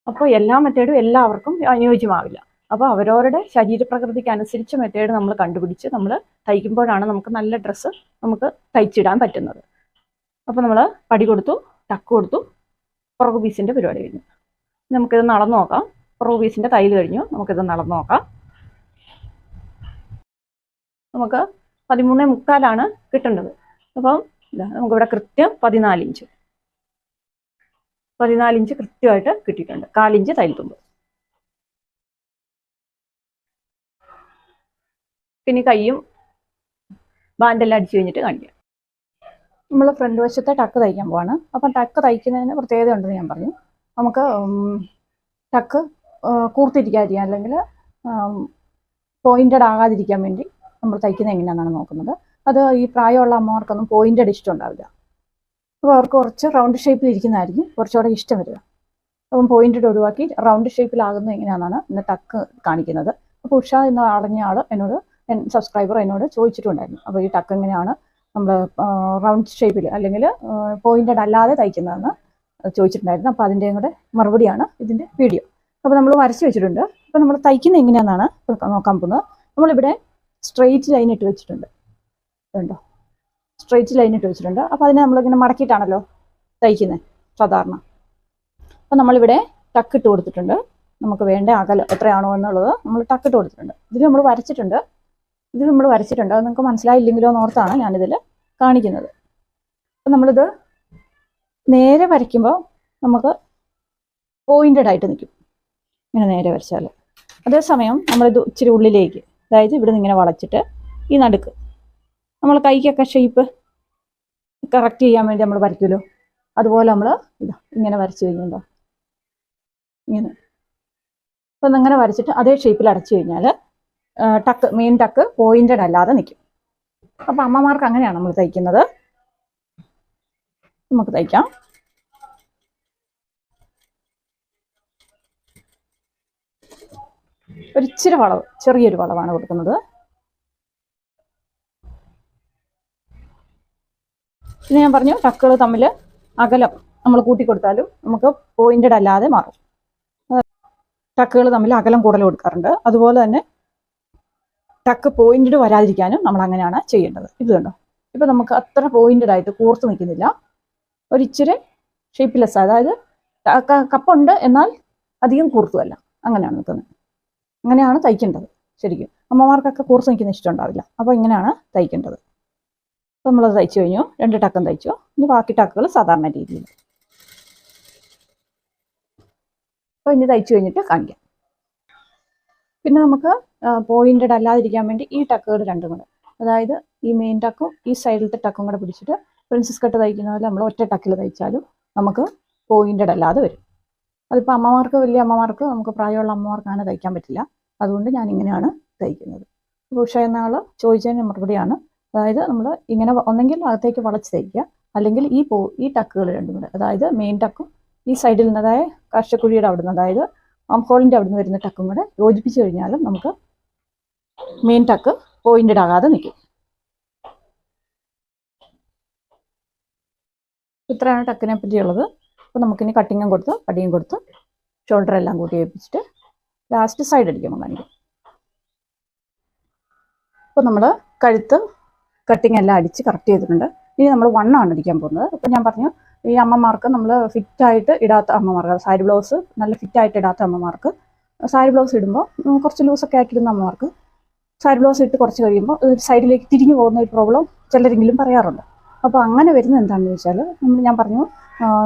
അപ്പോൾ എല്ലാ മെത്തേഡും എല്ലാവർക്കും അനുയോജ്യമാവില്ല. അപ്പോൾ അവരവരുടെ ശരീരപ്രകൃതിക്ക് അനുസരിച്ച് മെത്തേഡ് നമ്മൾ കണ്ടുപിടിച്ച് നമ്മൾ തയ്ക്കുമ്പോഴാണ് നമുക്ക് നല്ല ഡ്രസ്സ് നമുക്ക് തയ്ച്ചിടാൻ പറ്റുന്നത്. അപ്പോൾ നമ്മൾ പടി കൊടുത്തു, ടക്ക് കൊടുത്തു, പുറകു പീസിൻ്റെ പരിപാടി കഴിഞ്ഞു. നമുക്കിത് നടന്നു നോക്കാം. പുറകു പീസിൻ്റെ തയ്യൽ കഴിഞ്ഞു, നമുക്കിത് നടന്നു നോക്കാം. നമുക്ക് 13.75 കിട്ടേണ്ടത്. അപ്പം നമുക്കിവിടെ കൃത്യം 14 ഇഞ്ച് കൃത്യമായിട്ട് കിട്ടിയിട്ടുണ്ട്. 1/4 ഇഞ്ച് തയ്യൽ തുമ്പ്. പിന്നെ കൈയും ബാൻഡെല്ലാം അടിച്ചു കഴിഞ്ഞിട്ട് കാണിക്കാം. നമ്മൾ ഫ്രണ്ട് വശത്തെ ടക്ക് തയ്ക്കാൻ പോവാണ്. അപ്പം ടക്ക് തയ്ക്കുന്നതിന് പ്രത്യേകത ഉണ്ടെന്ന് ഞാൻ പറഞ്ഞു. നമുക്ക് ടക്ക് കൂർത്തിരിക്കാതിരിക്കാൻ, അല്ലെങ്കിൽ പോയിന്റഡ് ആകാതിരിക്കാൻ വേണ്ടി നമ്മൾ തയ്ക്കുന്നത് എങ്ങനെയാണെന്നാണ് നോക്കുന്നത്. അത് ഈ പ്രായമുള്ള അമ്മമാർക്കൊന്നും പോയിന്റഡ് ഇഷ്ടമുണ്ടാവില്ല. അപ്പോൾ അവർക്ക് കുറച്ച് റൗണ്ട് ഷേപ്പിൽ ഇരിക്കുന്നതായിരിക്കും കുറച്ചുകൂടെ ഇഷ്ടം വരിക. അപ്പം പോയിന്റഡ് ഒഴിവാക്കി റൗണ്ട് ഷേപ്പിലാകുന്നത് എങ്ങനെയാണെന്നാണ് ഇന്ന് ടക്ക് കാണിക്കുന്നത്. അപ്പോൾ ഉഷ എന്ന് അടഞ്ഞ ആൾ എന്നോട്, സബ്സ്ക്രൈബർ എന്നോട് ചോദിച്ചിട്ടുണ്ടായിരുന്നു, അപ്പോൾ ഈ ടക്ക് എങ്ങനെയാണ് നമ്മൾ റൗണ്ട് ഷേപ്പിൽ അല്ലെങ്കിൽ പോയിന്റഡ് അല്ലാതെ തയ്ക്കുന്നതെന്ന് ചോദിച്ചിട്ടുണ്ടായിരുന്നു. അപ്പോൾ അതിൻ്റെയും കൂടെ മറുപടിയാണ് ഇതിൻ്റെ വീഡിയോ. അപ്പോൾ നമ്മൾ വരച്ച് വെച്ചിട്ടുണ്ട്. അപ്പോൾ നമ്മൾ തയ്ക്കുന്നത് എങ്ങനെയാണെന്നാണ് നോക്കാൻ പോകുന്നത്. നമ്മളിവിടെ സ്ട്രെയിറ്റ് ലൈൻ ഇട്ട് വെച്ചിട്ടുണ്ട്, കണ്ടോ, സ്ട്രെയിറ്റ് ലൈൻ ഇട്ട് വെച്ചിട്ടുണ്ട്. അപ്പോൾ അതിനെ നമ്മളിങ്ങനെ മടക്കിയിട്ടാണല്ലോ തയ്ക്കുന്നത് സാധാരണ. അപ്പോൾ നമ്മളിവിടെ ടക്കിട്ട് കൊടുത്തിട്ടുണ്ട്. നമുക്ക് വേണ്ട അകലം എത്രയാണോ എന്നുള്ളത് നമ്മൾ ടക്കിട്ട് കൊടുത്തിട്ടുണ്ട്. ഇതിൽ നമ്മൾ വരച്ചിട്ടുണ്ട്. അത് നിങ്ങൾക്ക് മനസ്സിലായില്ലെങ്കിലോ എന്നോർത്താണ് ഞാനിതിൽ കാണിക്കുന്നത്. അപ്പം നമ്മളിത് നേരെ വരയ്ക്കുമ്പോൾ നമുക്ക് പോയിന്റഡ് ആയിട്ട് നിൽക്കും, ഇങ്ങനെ നേരെ വരച്ചാൽ. അതേസമയം നമ്മളിത് ഇച്ചിരി ഉള്ളിലേക്ക്, അതായത് ഇവിടെ നിന്ന് ഇങ്ങനെ വളച്ചിട്ട് ഈ നടുക്ക് നമ്മൾ കൈക്കൊക്കെ ഷേപ്പ് കറക്റ്റ് ചെയ്യാൻ വേണ്ടി നമ്മൾ വരയ്ക്കുമല്ലോ, അതുപോലെ നമ്മൾ ഇങ്ങനെ വരച്ച് കഴിഞ്ഞുണ്ടോ, ഇങ്ങനെ. അപ്പം ഇങ്ങനെ വരച്ചിട്ട് അതേ ഷേപ്പിൽ അടച്ചു കഴിഞ്ഞാൽ ടക്ക് മെയിൻ ടക്ക് പോയിന്റഡ് അല്ലാതെ നിൽക്കും. അപ്പം അമ്മമാർക്ക് അങ്ങനെയാണ് നമ്മൾ തയ്ക്കുന്നത്. നമുക്ക് തയ്ക്കാം. ഒരിച്ചിരി വളവ്, ചെറിയൊരു വളവാണ് കൊടുക്കുന്നത്. പിന്നെ ഞാൻ പറഞ്ഞു ടക്കുകൾ തമ്മിൽ അകലം നമ്മൾ കൂട്ടിക്കൊടുത്താലും നമുക്ക് പോയിന്റഡ് അല്ലാതെ മാറും. ടക്കുകൾ തമ്മിൽ അകലം കൂടുതൽ കൊടുക്കാറുണ്ട്. അതുപോലെ തന്നെ ടക്ക് പോയിന്റഡ് വരാതിരിക്കാനും നമ്മൾ അങ്ങനെയാണ് ചെയ്യേണ്ടത്. ഇത് കണ്ടോ, ഇപ്പം നമുക്ക് അത്ര പോയിന്റഡ് ആയിട്ട് കൂർത്ത് നിൽക്കുന്നില്ല, ഒരിച്ചിരി ഷേപ്പ്ലെസ്, അതായത് കപ്പുണ്ട് എന്നാൽ അധികം കൂർത്തുമല്ല, അങ്ങനെയാണ് നിൽക്കുന്നത്. അങ്ങനെയാണ് തയ്ക്കേണ്ടത്. ശരിക്കും അമ്മമാർക്കൊക്കെ കൂർത്ത് നിൽക്കുന്ന ഇഷ്ടമുണ്ടാവില്ല. അപ്പോൾ ഇങ്ങനെയാണ് തയ്ക്കേണ്ടത്. അപ്പോൾ നമ്മളത് തയ്ച്ചു കഴിഞ്ഞു, 2 ടക്കം തയ്ച്ചു. ഇനി ബാക്കി ടക്കുകൾ സാധാരണ രീതിയിൽ. അപ്പോൾ ഇനി തയ്ച്ചു കഴിഞ്ഞിട്ട് കാണിക്കാം. പിന്നെ നമുക്ക് പോയിന്റഡ് അല്ലാതിരിക്കാൻ വേണ്ടി ഈ ടക്കുകൾ രണ്ടും കൂടെ, അതായത് ഈ മെയിൻ ടക്കും ഈ സൈഡിലത്തെ ടക്കും കൂടെ പിടിച്ചിട്ട് പ്രിൻസസ് കട്ട് തയ്ക്കുന്ന പോലെ നമ്മൾ ഒറ്റ ടക്കിൽ തയ്ച്ചാലും നമുക്ക് പോയിന്റഡ് അല്ലാതെ വരും. അതിപ്പോൾ അമ്മമാർക്ക്, വലിയ അമ്മമാർക്ക്, നമുക്ക് പ്രായമുള്ള അമ്മമാർക്ക് അങ്ങനെ തയ്ക്കാൻ പറ്റില്ല. അതുകൊണ്ട് ഞാൻ ഇങ്ങനെയാണ് തയ്ക്കുന്നത്. പക്ഷേ എന്നാൾ ചോദിച്ചതിന് മറുപടിയാണ്. അതായത് നമ്മൾ ഇങ്ങനെ ഒന്നെങ്കിൽ അകത്തേക്ക് വളച്ച് തയ്ക്കുക, അല്ലെങ്കിൽ ഈ ടക്കുകൾ രണ്ടും കൂടെ, അതായത് മെയിൻ ടക്കും ഈ സൈഡിൽ നിന്ന്, അതായത് കർഷക്കുഴിയുടെ അവിടുന്ന്, അതായത് ആംഹോളിൻ്റെ അവിടുന്ന് വരുന്ന ടക്കും കൂടെ യോജിപ്പിച്ച് കഴിഞ്ഞാലും നമുക്ക് മെയിൻ ടക്ക് പോയിന്റഡ് ആകാതെ നിൽക്കും. ഇത്രയാണ് ടക്കിനെ പറ്റിയുള്ളത്. അപ്പോൾ നമുക്കിനി കട്ടിങ്ങും കൊടുത്ത് പടിയും കൊടുത്ത് ഷോൾഡർ എല്ലാം കൂട്ടി വെപ്പിച്ചിട്ട് ലാസ്റ്റ് സൈഡ് അടിക്കുമ്പോൾ കാണിക്കും. അപ്പോൾ നമ്മൾ കഴുത്ത് കട്ടിങ് എല്ലാം അടിച്ച് കറക്റ്റ് ചെയ്തിട്ടുണ്ട്. ഇനി നമ്മൾ വണ്ണമാണ് അടിക്കാൻ പോകുന്നത്. അപ്പോൾ ഞാൻ പറഞ്ഞു, ഈ അമ്മമാർക്ക് നമ്മൾ ഫിറ്റായിട്ട് ഇടാത്ത അമ്മമാർക്ക്, സാരി ബ്ലൗസ് നല്ല ഫിറ്റായിട്ട് ഇടാത്ത അമ്മമാർക്ക്, സാരി ബ്ലൗസ് ഇടുമ്പോൾ കുറച്ച് ലൂസൊക്കെ ആക്കിയിടുന്ന അമ്മമാർക്ക് സാരി ബ്ലൗസ് ഇട്ട് കുറച്ച് കഴിയുമ്പോൾ സൈഡിലേക്ക് തിരിഞ്ഞു പോകുന്ന ഒരു പ്രോബ്ലം ചിലരെങ്കിലും പറയാറുണ്ട്. അപ്പോൾ അങ്ങനെ വരുന്നത് എന്താണെന്ന് ചോദിച്ചാൽ, ഞാൻ പറഞ്ഞു,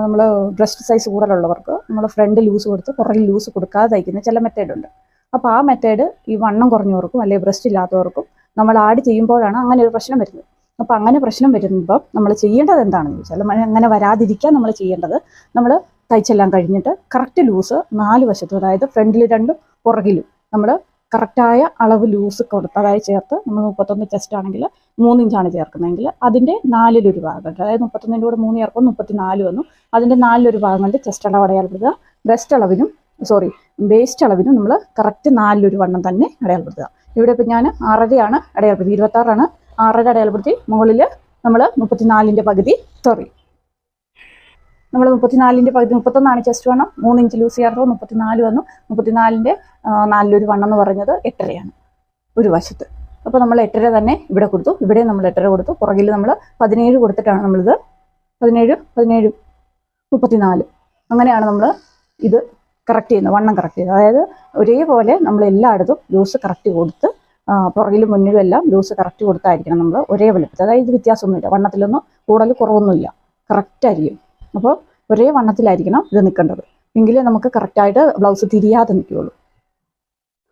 നമ്മൾ ബ്രസ്റ്റ് സൈസ് കൂടുതലുള്ളവർക്ക് നമ്മൾ ഫ്രണ്ട് ലൂസ് കൊടുത്ത് പുറകിൽ ലൂസ് കൊടുക്കാതെ തയ്ക്കുന്ന ചില മെത്തേഡുണ്ട്. അപ്പോൾ ആ മെത്തേഡ് ഈ വണ്ണം കുറഞ്ഞവർക്കും അല്ലെങ്കിൽ ബ്രസ്റ്റ് ഇല്ലാത്തവർക്കും നമ്മൾ ആഡ് ചെയ്യുമ്പോഴാണ് അങ്ങനെ ഒരു പ്രശ്നം വരുന്നത്. അപ്പോൾ അങ്ങനെ പ്രശ്നം വരുമ്പോൾ നമ്മൾ ചെയ്യേണ്ടത് എന്താണെന്ന് ചോദിച്ചാൽ, അങ്ങനെ വരാതിരിക്കാൻ നമ്മൾ ചെയ്യേണ്ടത്, നമ്മൾ തയ്ച്ചെല്ലാം കഴിഞ്ഞിട്ട് കറക്റ്റ് ലൂസ് 4 വശത്തും, അതായത് ഫ്രണ്ടിൽ 2 പുറകിലും നമ്മൾ കറക്റ്റായ അളവ് ലൂസ് കൊടുത്ത്, അതായത് ചേർത്ത്, നമ്മൾ 31 ചെസ്റ്റ് ആണെങ്കിൽ 3 ഇഞ്ചാണ് ചേർക്കുന്നതെങ്കിൽ അതിൻ്റെ 4-1 ഭാഗം, അതായത് 31ൻ്റെ കൂടെ 3 ചേർക്കും 34 വന്നു, അതിൻ്റെ 4-1 ഭാഗം കൊണ്ട് ചെസ്റ്റ് അളവ് അടയാളപ്പെടുത്തുക. വേസ്റ്റ് അളവിനും നമ്മൾ കറക്റ്റ് 4-1 വണ്ണം തന്നെ അടയാളപ്പെടുത്തുക. ഇവിടെ ഇപ്പം ഞാൻ 6.5 അടയാളപ്പെടുത്തി, 26 6.5 അടയാളപ്പെടുത്തി. മുകളിൽ നമ്മൾ 34ൻ്റെ പകുതി, നമ്മൾ 34ൻ്റെ പകുതി, 31 ചെസ്റ്റ് വണ്ണം, 3 ഇഞ്ച് ലൂസ് ചേർത്തപ്പോൾ 34 വന്നു. 34ൻ്റെ 4-1 വണ്ണം എന്ന് പറഞ്ഞത് 8.5 ഒരു വശത്ത്. അപ്പോൾ നമ്മൾ 8.5 തന്നെ ഇവിടെ കൊടുത്തു, ഇവിടെ നമ്മൾ 8.5 കൊടുത്തു. പുറകിൽ നമ്മൾ 17 കൊടുത്തിട്ടാണ് നമ്മളിത് 17, 34 അങ്ങനെയാണ് നമ്മൾ ഇത് കറക്റ്റ് ചെയ്യുന്നത്, വണ്ണം കറക്റ്റ് ചെയ്യുന്നത്. അതായത് ഒരേപോലെ നമ്മൾ എല്ലായിടത്തും ലൂസ് കറക്റ്റ് കൊടുത്ത്, പുറകിലും മുന്നിലും എല്ലാം ലൂസ് കറക്റ്റ് കൊടുത്തായിരിക്കണം നമ്മൾ ഒരേ വലുപ്പത്തിൽ. അതായത് ഇത് വ്യത്യാസമൊന്നുമില്ല, വണ്ണത്തിലൊന്നും കൂടുതൽ കുറവൊന്നുമില്ല, കറക്റ്റായിരിക്കും. അപ്പോൾ ഒരേ വണ്ണത്തിലായിരിക്കണം ഇത് നിൽക്കേണ്ടത്, എങ്കിലേ നമുക്ക് കറക്റ്റായിട്ട് ബ്ലൗസ് തിരിയാതെ നിൽക്കുകയുള്ളൂ.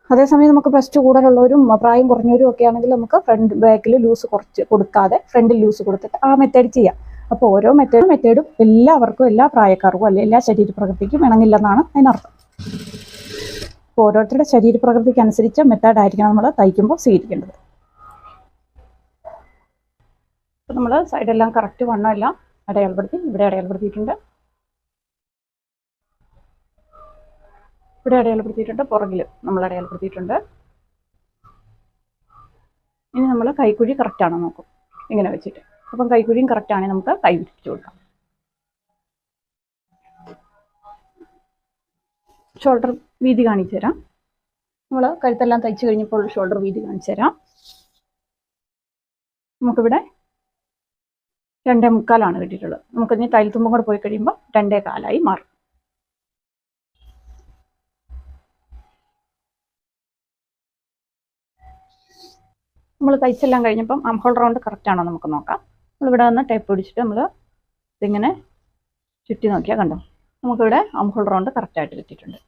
അതേസമയം നമുക്ക് ബ്രസ്റ്റ് കൂടുതലുള്ളവരും പ്രായം കുറഞ്ഞവരും ഒക്കെ ആണെങ്കിൽ നമുക്ക് ബാക്കിൽ ലൂസ് കുറച്ച് കൊടുക്കാതെ ഫ്രണ്ടിൽ ലൂസ് കൊടുത്തിട്ട് ആ മെത്തേഡ് ചെയ്യാം. അപ്പോൾ ഓരോ മെത്തേഡും എല്ലാവർക്കും, എല്ലാ പ്രായക്കാർക്കും അല്ലെങ്കിൽ എല്ലാ ശരീരപ്രകൃതിക്കും ഇണങ്ങില്ലെന്നാണ് അതിനർത്ഥം. അപ്പോൾ ഓരോരുത്തരുടെ ശരീരപ്രകൃതിക്ക് അനുസരിച്ച മെത്തേഡായിരിക്കണം നമ്മൾ തയ്ക്കുമ്പോൾ സ്വീകരിക്കേണ്ടത്. അപ്പോൾ നമ്മൾ സൈഡെല്ലാം കറക്റ്റ് വണ്ണം എല്ലാം അടയാളപ്പെടുത്തി, ഇവിടെ അടയാളപ്പെടുത്തിയിട്ടുണ്ട്, ഇവിടെ അടയാളപ്പെടുത്തിയിട്ടുണ്ട്, പുറകിൽ നമ്മൾ അടയാളപ്പെടുത്തിയിട്ടുണ്ട്. ഇനി നമ്മൾ കൈക്കുഴി കറക്റ്റാണോ നോക്കും ഇങ്ങനെ വെച്ചിട്ട്. അപ്പം കൈക്കുഴിയും കറക്റ്റാണെങ്കിൽ നമുക്ക് കൈ പിടിപ്പിച്ച് കൊടുക്കാം. ഷോൾഡർ വീതി കാണിച്ചു തരാം. നമ്മൾ കഴുത്തെല്ലാം തയ്ച്ചു കഴിഞ്ഞപ്പോൾ ഷോൾഡർ വീതി കാണിച്ചു തരാം. നമുക്കിവിടെ 2.25 കിട്ടിയിട്ടുള്ളത്. നമുക്കിനി തയ്യൽ തുമ്പും കൂടെ പോയി കഴിയുമ്പോൾ 2.25 മാറും. നമ്മൾ തയ്ച്ചെല്ലാം കഴിഞ്ഞപ്പം ആം ഹോൾ റൗണ്ട് കറക്റ്റ് ആണോ നമുക്ക് നോക്കാം. നമ്മളിവിടെ വന്ന് ടേപ്പ് പിടിച്ചിട്ട് നമ്മൾ ഇതിങ്ങനെ ചുറ്റി നോക്കിയാൽ കണ്ടോ, നമുക്കിവിടെ ആം ഹോൾ റൗണ്ട് കറക്റ്റായിട്ട് കിട്ടിയിട്ടുണ്ട്.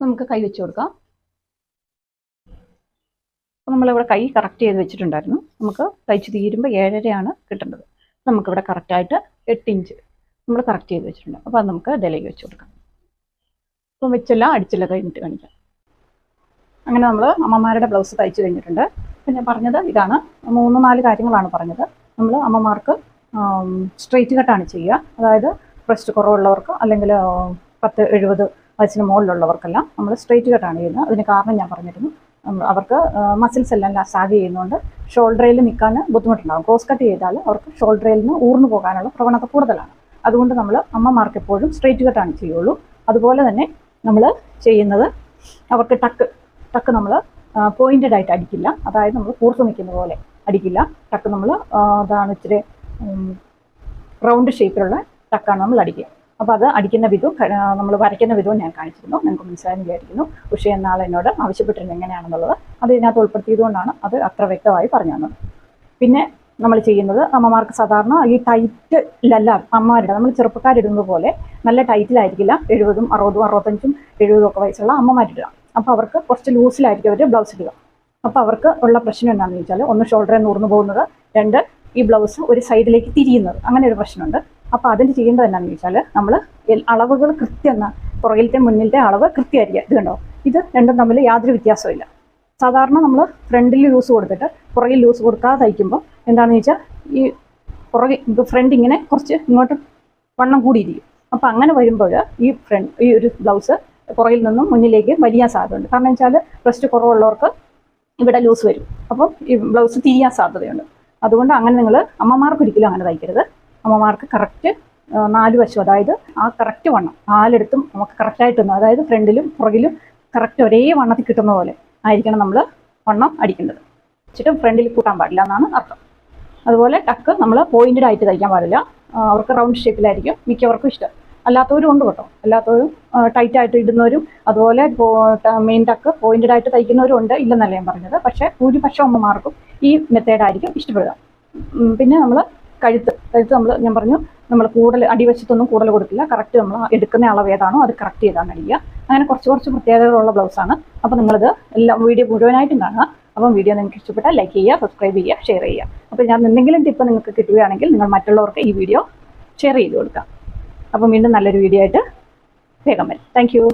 നമുക്ക് കൈ വെച്ച് കൊടുക്കാം. അപ്പോൾ നമ്മളിവിടെ കൈ കറക്റ്റ് ചെയ്ത് വെച്ചിട്ടുണ്ടായിരുന്നു. നമുക്ക് തയ്ച്ച് തീരുമ്പോൾ 7.5 കിട്ടേണ്ടത്. നമുക്കിവിടെ കറക്റ്റായിട്ട് 8 ഇഞ്ച് നമ്മൾ കറക്റ്റ് ചെയ്ത് വെച്ചിട്ടുണ്ട്. അപ്പോൾ അത് നമുക്ക് ഇതിലേക്ക് വെച്ച് കൊടുക്കാം. അപ്പം വെച്ചെല്ലാം അടിച്ചെല്ലാം കഴിഞ്ഞിട്ട് കാണിക്കാം. അങ്ങനെ നമ്മൾ അമ്മമാരുടെ ബ്ലൗസ് തയ്ച്ചു കഴിഞ്ഞിട്ടുണ്ട്. അപ്പം ഞാൻ പറഞ്ഞത് ഇതാണ്, 3-4 കാര്യങ്ങളാണ് പറഞ്ഞത്. നമ്മൾ അമ്മമാർക്ക് സ്ട്രെയിറ്റ് കട്ടാണ് ചെയ്യുക. അതായത് ബ്രസ്റ്റ് കുറവുള്ളവർക്ക് അല്ലെങ്കിൽ 10-70 വയസ്സിന് മുകളിലുള്ളവർക്കെല്ലാം നമ്മൾ സ്ട്രെയിറ്റ് കട്ടാണ് ചെയ്യുന്നത്. അതിന് കാരണം ഞാൻ പറഞ്ഞിരുന്നു, അവർക്ക് മസിൽസ് എല്ലാം സാഗ് ചെയ്യുന്നതുകൊണ്ട് ഷോൾഡറിൽ നിൽക്കാൻ ബുദ്ധിമുട്ടുണ്ടാകും. ക്രോസ് കട്ട് ചെയ്താൽ അവർക്ക് ഷോൾഡറിൽ നിന്ന് ഊർന്നു പോകാനുള്ള പ്രവണത കൂടുതലാണ്. അതുകൊണ്ട് നമ്മൾ അമ്മമാർക്ക് എപ്പോഴും സ്ട്രെയിറ്റ് കട്ടാണ് ചെയ്യുള്ളൂ. അതുപോലെ തന്നെ നമ്മൾ ചെയ്യുന്നത് അവർക്ക് ടക്ക് നമ്മൾ പോയിൻറ്റഡ് ആയിട്ട് അടിക്കില്ല. അതായത് നമ്മൾ കൂർത്ത് നിൽക്കുന്ന പോലെ അടിക്കില്ല. ടക്ക് നമ്മൾ അതാണ് ഇച്ചിരി റൗണ്ട് ഷേപ്പിലുള്ള ടക്കാണ് നമ്മൾ അടിക്കുക. അപ്പോൾ അത് അടിക്കുന്ന വിധവും നമ്മൾ വരയ്ക്കുന്ന വിധവും ഞാൻ കാണിച്ചിരുന്നു. നിങ്ങൾക്ക് മനസ്സിലായെന്ന് വിചാരിക്കുന്നു. പക്ഷേ എന്നാൾ എന്നോട് ആവശ്യപ്പെട്ടിരുന്നത് എങ്ങനെയാണെന്നുള്ളത് അത് ഇതിനകത്ത് ഉൾപ്പെടുത്തിയതുകൊണ്ടാണ് അത് അത്ര വ്യക്തമായി പറഞ്ഞു തന്നത്. പിന്നെ നമ്മൾ ചെയ്യുന്നത് അമ്മമാർക്ക് സാധാരണ ഈ ടൈറ്റിലല്ല അമ്മമാരുടെ, നമ്മൾ ചെറുപ്പക്കാരിടുന്നത് പോലെ നല്ല ടൈറ്റിലായിരിക്കില്ല 70-ഉം 60-ഉം 65-ഉം 70-ഉം ഒക്കെ വയസ്സുള്ള അമ്മമാരിടുക. അപ്പോൾ അവർക്ക് കുറച്ച് ലൂസിലായിരിക്കും അവർ ബ്ലൗസ് ഇടുക. അപ്പോൾ അവർക്ക് ഉള്ള പ്രശ്നം എന്താണെന്ന് ചോദിച്ചാൽ, ഒന്ന് ഷോൾഡറിൽ നിന്ന് ഊർന്നു പോകുന്നത്, 2 ഈ ബ്ലൗസ് ഒരു സൈഡിലേക്ക് തിരിയുന്നത്, അങ്ങനെ ഒരു പ്രശ്നമുണ്ട്. അപ്പോൾ അതിന് ചെയ്യേണ്ടത് എന്താണെന്ന് ചോദിച്ചാൽ, നമ്മൾ അളവുകൾ കൃത്യം, പുറകിലത്തെ മുന്നിലത്തെ അളവ് കൃത്യമായിരിക്കുക. ഇത് കണ്ടോ, ഇത് രണ്ടും തമ്മിൽ യാതൊരു വ്യത്യാസമില്ല. സാധാരണ നമ്മൾ ഫ്രണ്ടിൽ ലൂസ് കൊടുത്തിട്ട് പുറകിൽ ലൂസ് കൊടുക്കാതെ തയ്ക്കുമ്പോൾ എന്താണെന്ന് ചോദിച്ചാൽ, ഈ ഫ്രണ്ട് ഇങ്ങനെ കുറച്ച് ഇങ്ങോട്ട് വണ്ണം കൂടിയിരിക്കും. അപ്പോൾ അങ്ങനെ വരുമ്പോൾ ഈ ഒരു ബ്ലൗസ് പുറകിൽ നിന്നും മുന്നിലേക്ക് വലിയ സാധ്യതയുണ്ട്. കാരണം വെച്ചാൽ ബ്രസ്റ്റ് കുറവുള്ളവർക്ക് ഇവിടെ ലൂസ് വരും. അപ്പം ഈ ബ്ലൗസ് തിരിയാൻ സാധ്യതയുണ്ട്. അതുകൊണ്ട് അങ്ങനെ നിങ്ങൾ അമ്മമാർക്ക് ഒരിക്കലും അങ്ങനെ തയ്ക്കരുത്. അമ്മമാർക്ക് കറക്റ്റ് 4 വശം, അതായത് ആ കറക്റ്റ് വണ്ണം 4 ഇടത്തും നമുക്ക് കറക്റ്റായിട്ട്, അതായത് ഫ്രണ്ടിലും പുറകിലും കറക്റ്റ് ഒരേ വണ്ണത്തിൽ കിട്ടുന്ന പോലെ ആയിരിക്കണം നമ്മൾ വണ്ണം അടിക്കേണ്ടത്. വെച്ചിട്ട് ഫ്രണ്ടിൽ കൂട്ടാൻ പാടില്ല എന്നാണ് അർത്ഥം. അതുപോലെ ടക്ക് നമ്മൾ പോയിൻറ്റഡ് ആയിട്ട് തയ്ക്കാൻ പാടില്ല. അവർക്ക് റൗണ്ട് ഷേപ്പിലായിരിക്കും മിക്കവർക്കും ഇഷ്ടം. അല്ലാത്തവരും ഉണ്ട് കേട്ടോ, അല്ലാത്തവരും ടൈറ്റായിട്ട് ഇടുന്നവരും അതുപോലെ മെയിൻ ടക്ക് പോയിൻറ്റഡ് ആയിട്ട് തയ്ക്കുന്നവരും ഉണ്ട്, ഇല്ലെന്നല്ല ഞാൻ പറഞ്ഞത്. പക്ഷേ ഭൂരിപക്ഷം അമ്മമാർക്കും ഈ മെത്തേഡായിരിക്കും ഇഷ്ടപ്പെടുക. പിന്നെ നമ്മൾ കഴുത്ത് ഞാൻ പറഞ്ഞു, നമ്മൾ കൂടുതൽ അടിവശത്തൊന്നും കൂടുതൽ കൊടുക്കില്ല. കറക്റ്റ് നമ്മൾ എടുക്കുന്ന അളവ് ഏതാണോ അത് കറക്റ്റ് ചെയ്താണ് അടിക്കുക. അങ്ങനെ കുറച്ച് പ്രത്യേകതകളുള്ള ബ്ലൗസാണ്. അപ്പോൾ നിങ്ങളിത് എല്ലാം വീഡിയോ മുഴുവനായിട്ടും കാണുക. അപ്പം വീഡിയോ നിങ്ങൾക്ക് ഇഷ്ടപ്പെട്ടാൽ ലൈക്ക് ചെയ്യുക, സബ്സ്ക്രൈബ് ചെയ്യുക, ഷെയർ ചെയ്യുക. അപ്പോൾ ഞാൻ എന്തെങ്കിലും ടിപ്പ് നിങ്ങൾക്ക് കിട്ടുകയാണെങ്കിൽ നിങ്ങൾ മറ്റുള്ളവർക്ക് ഈ വീഡിയോ ഷെയർ ചെയ്ത് കൊടുക്കുക. അപ്പം വീണ്ടും നല്ലൊരു വീഡിയോ ആയിട്ട് വേഗം വരും. Thank you.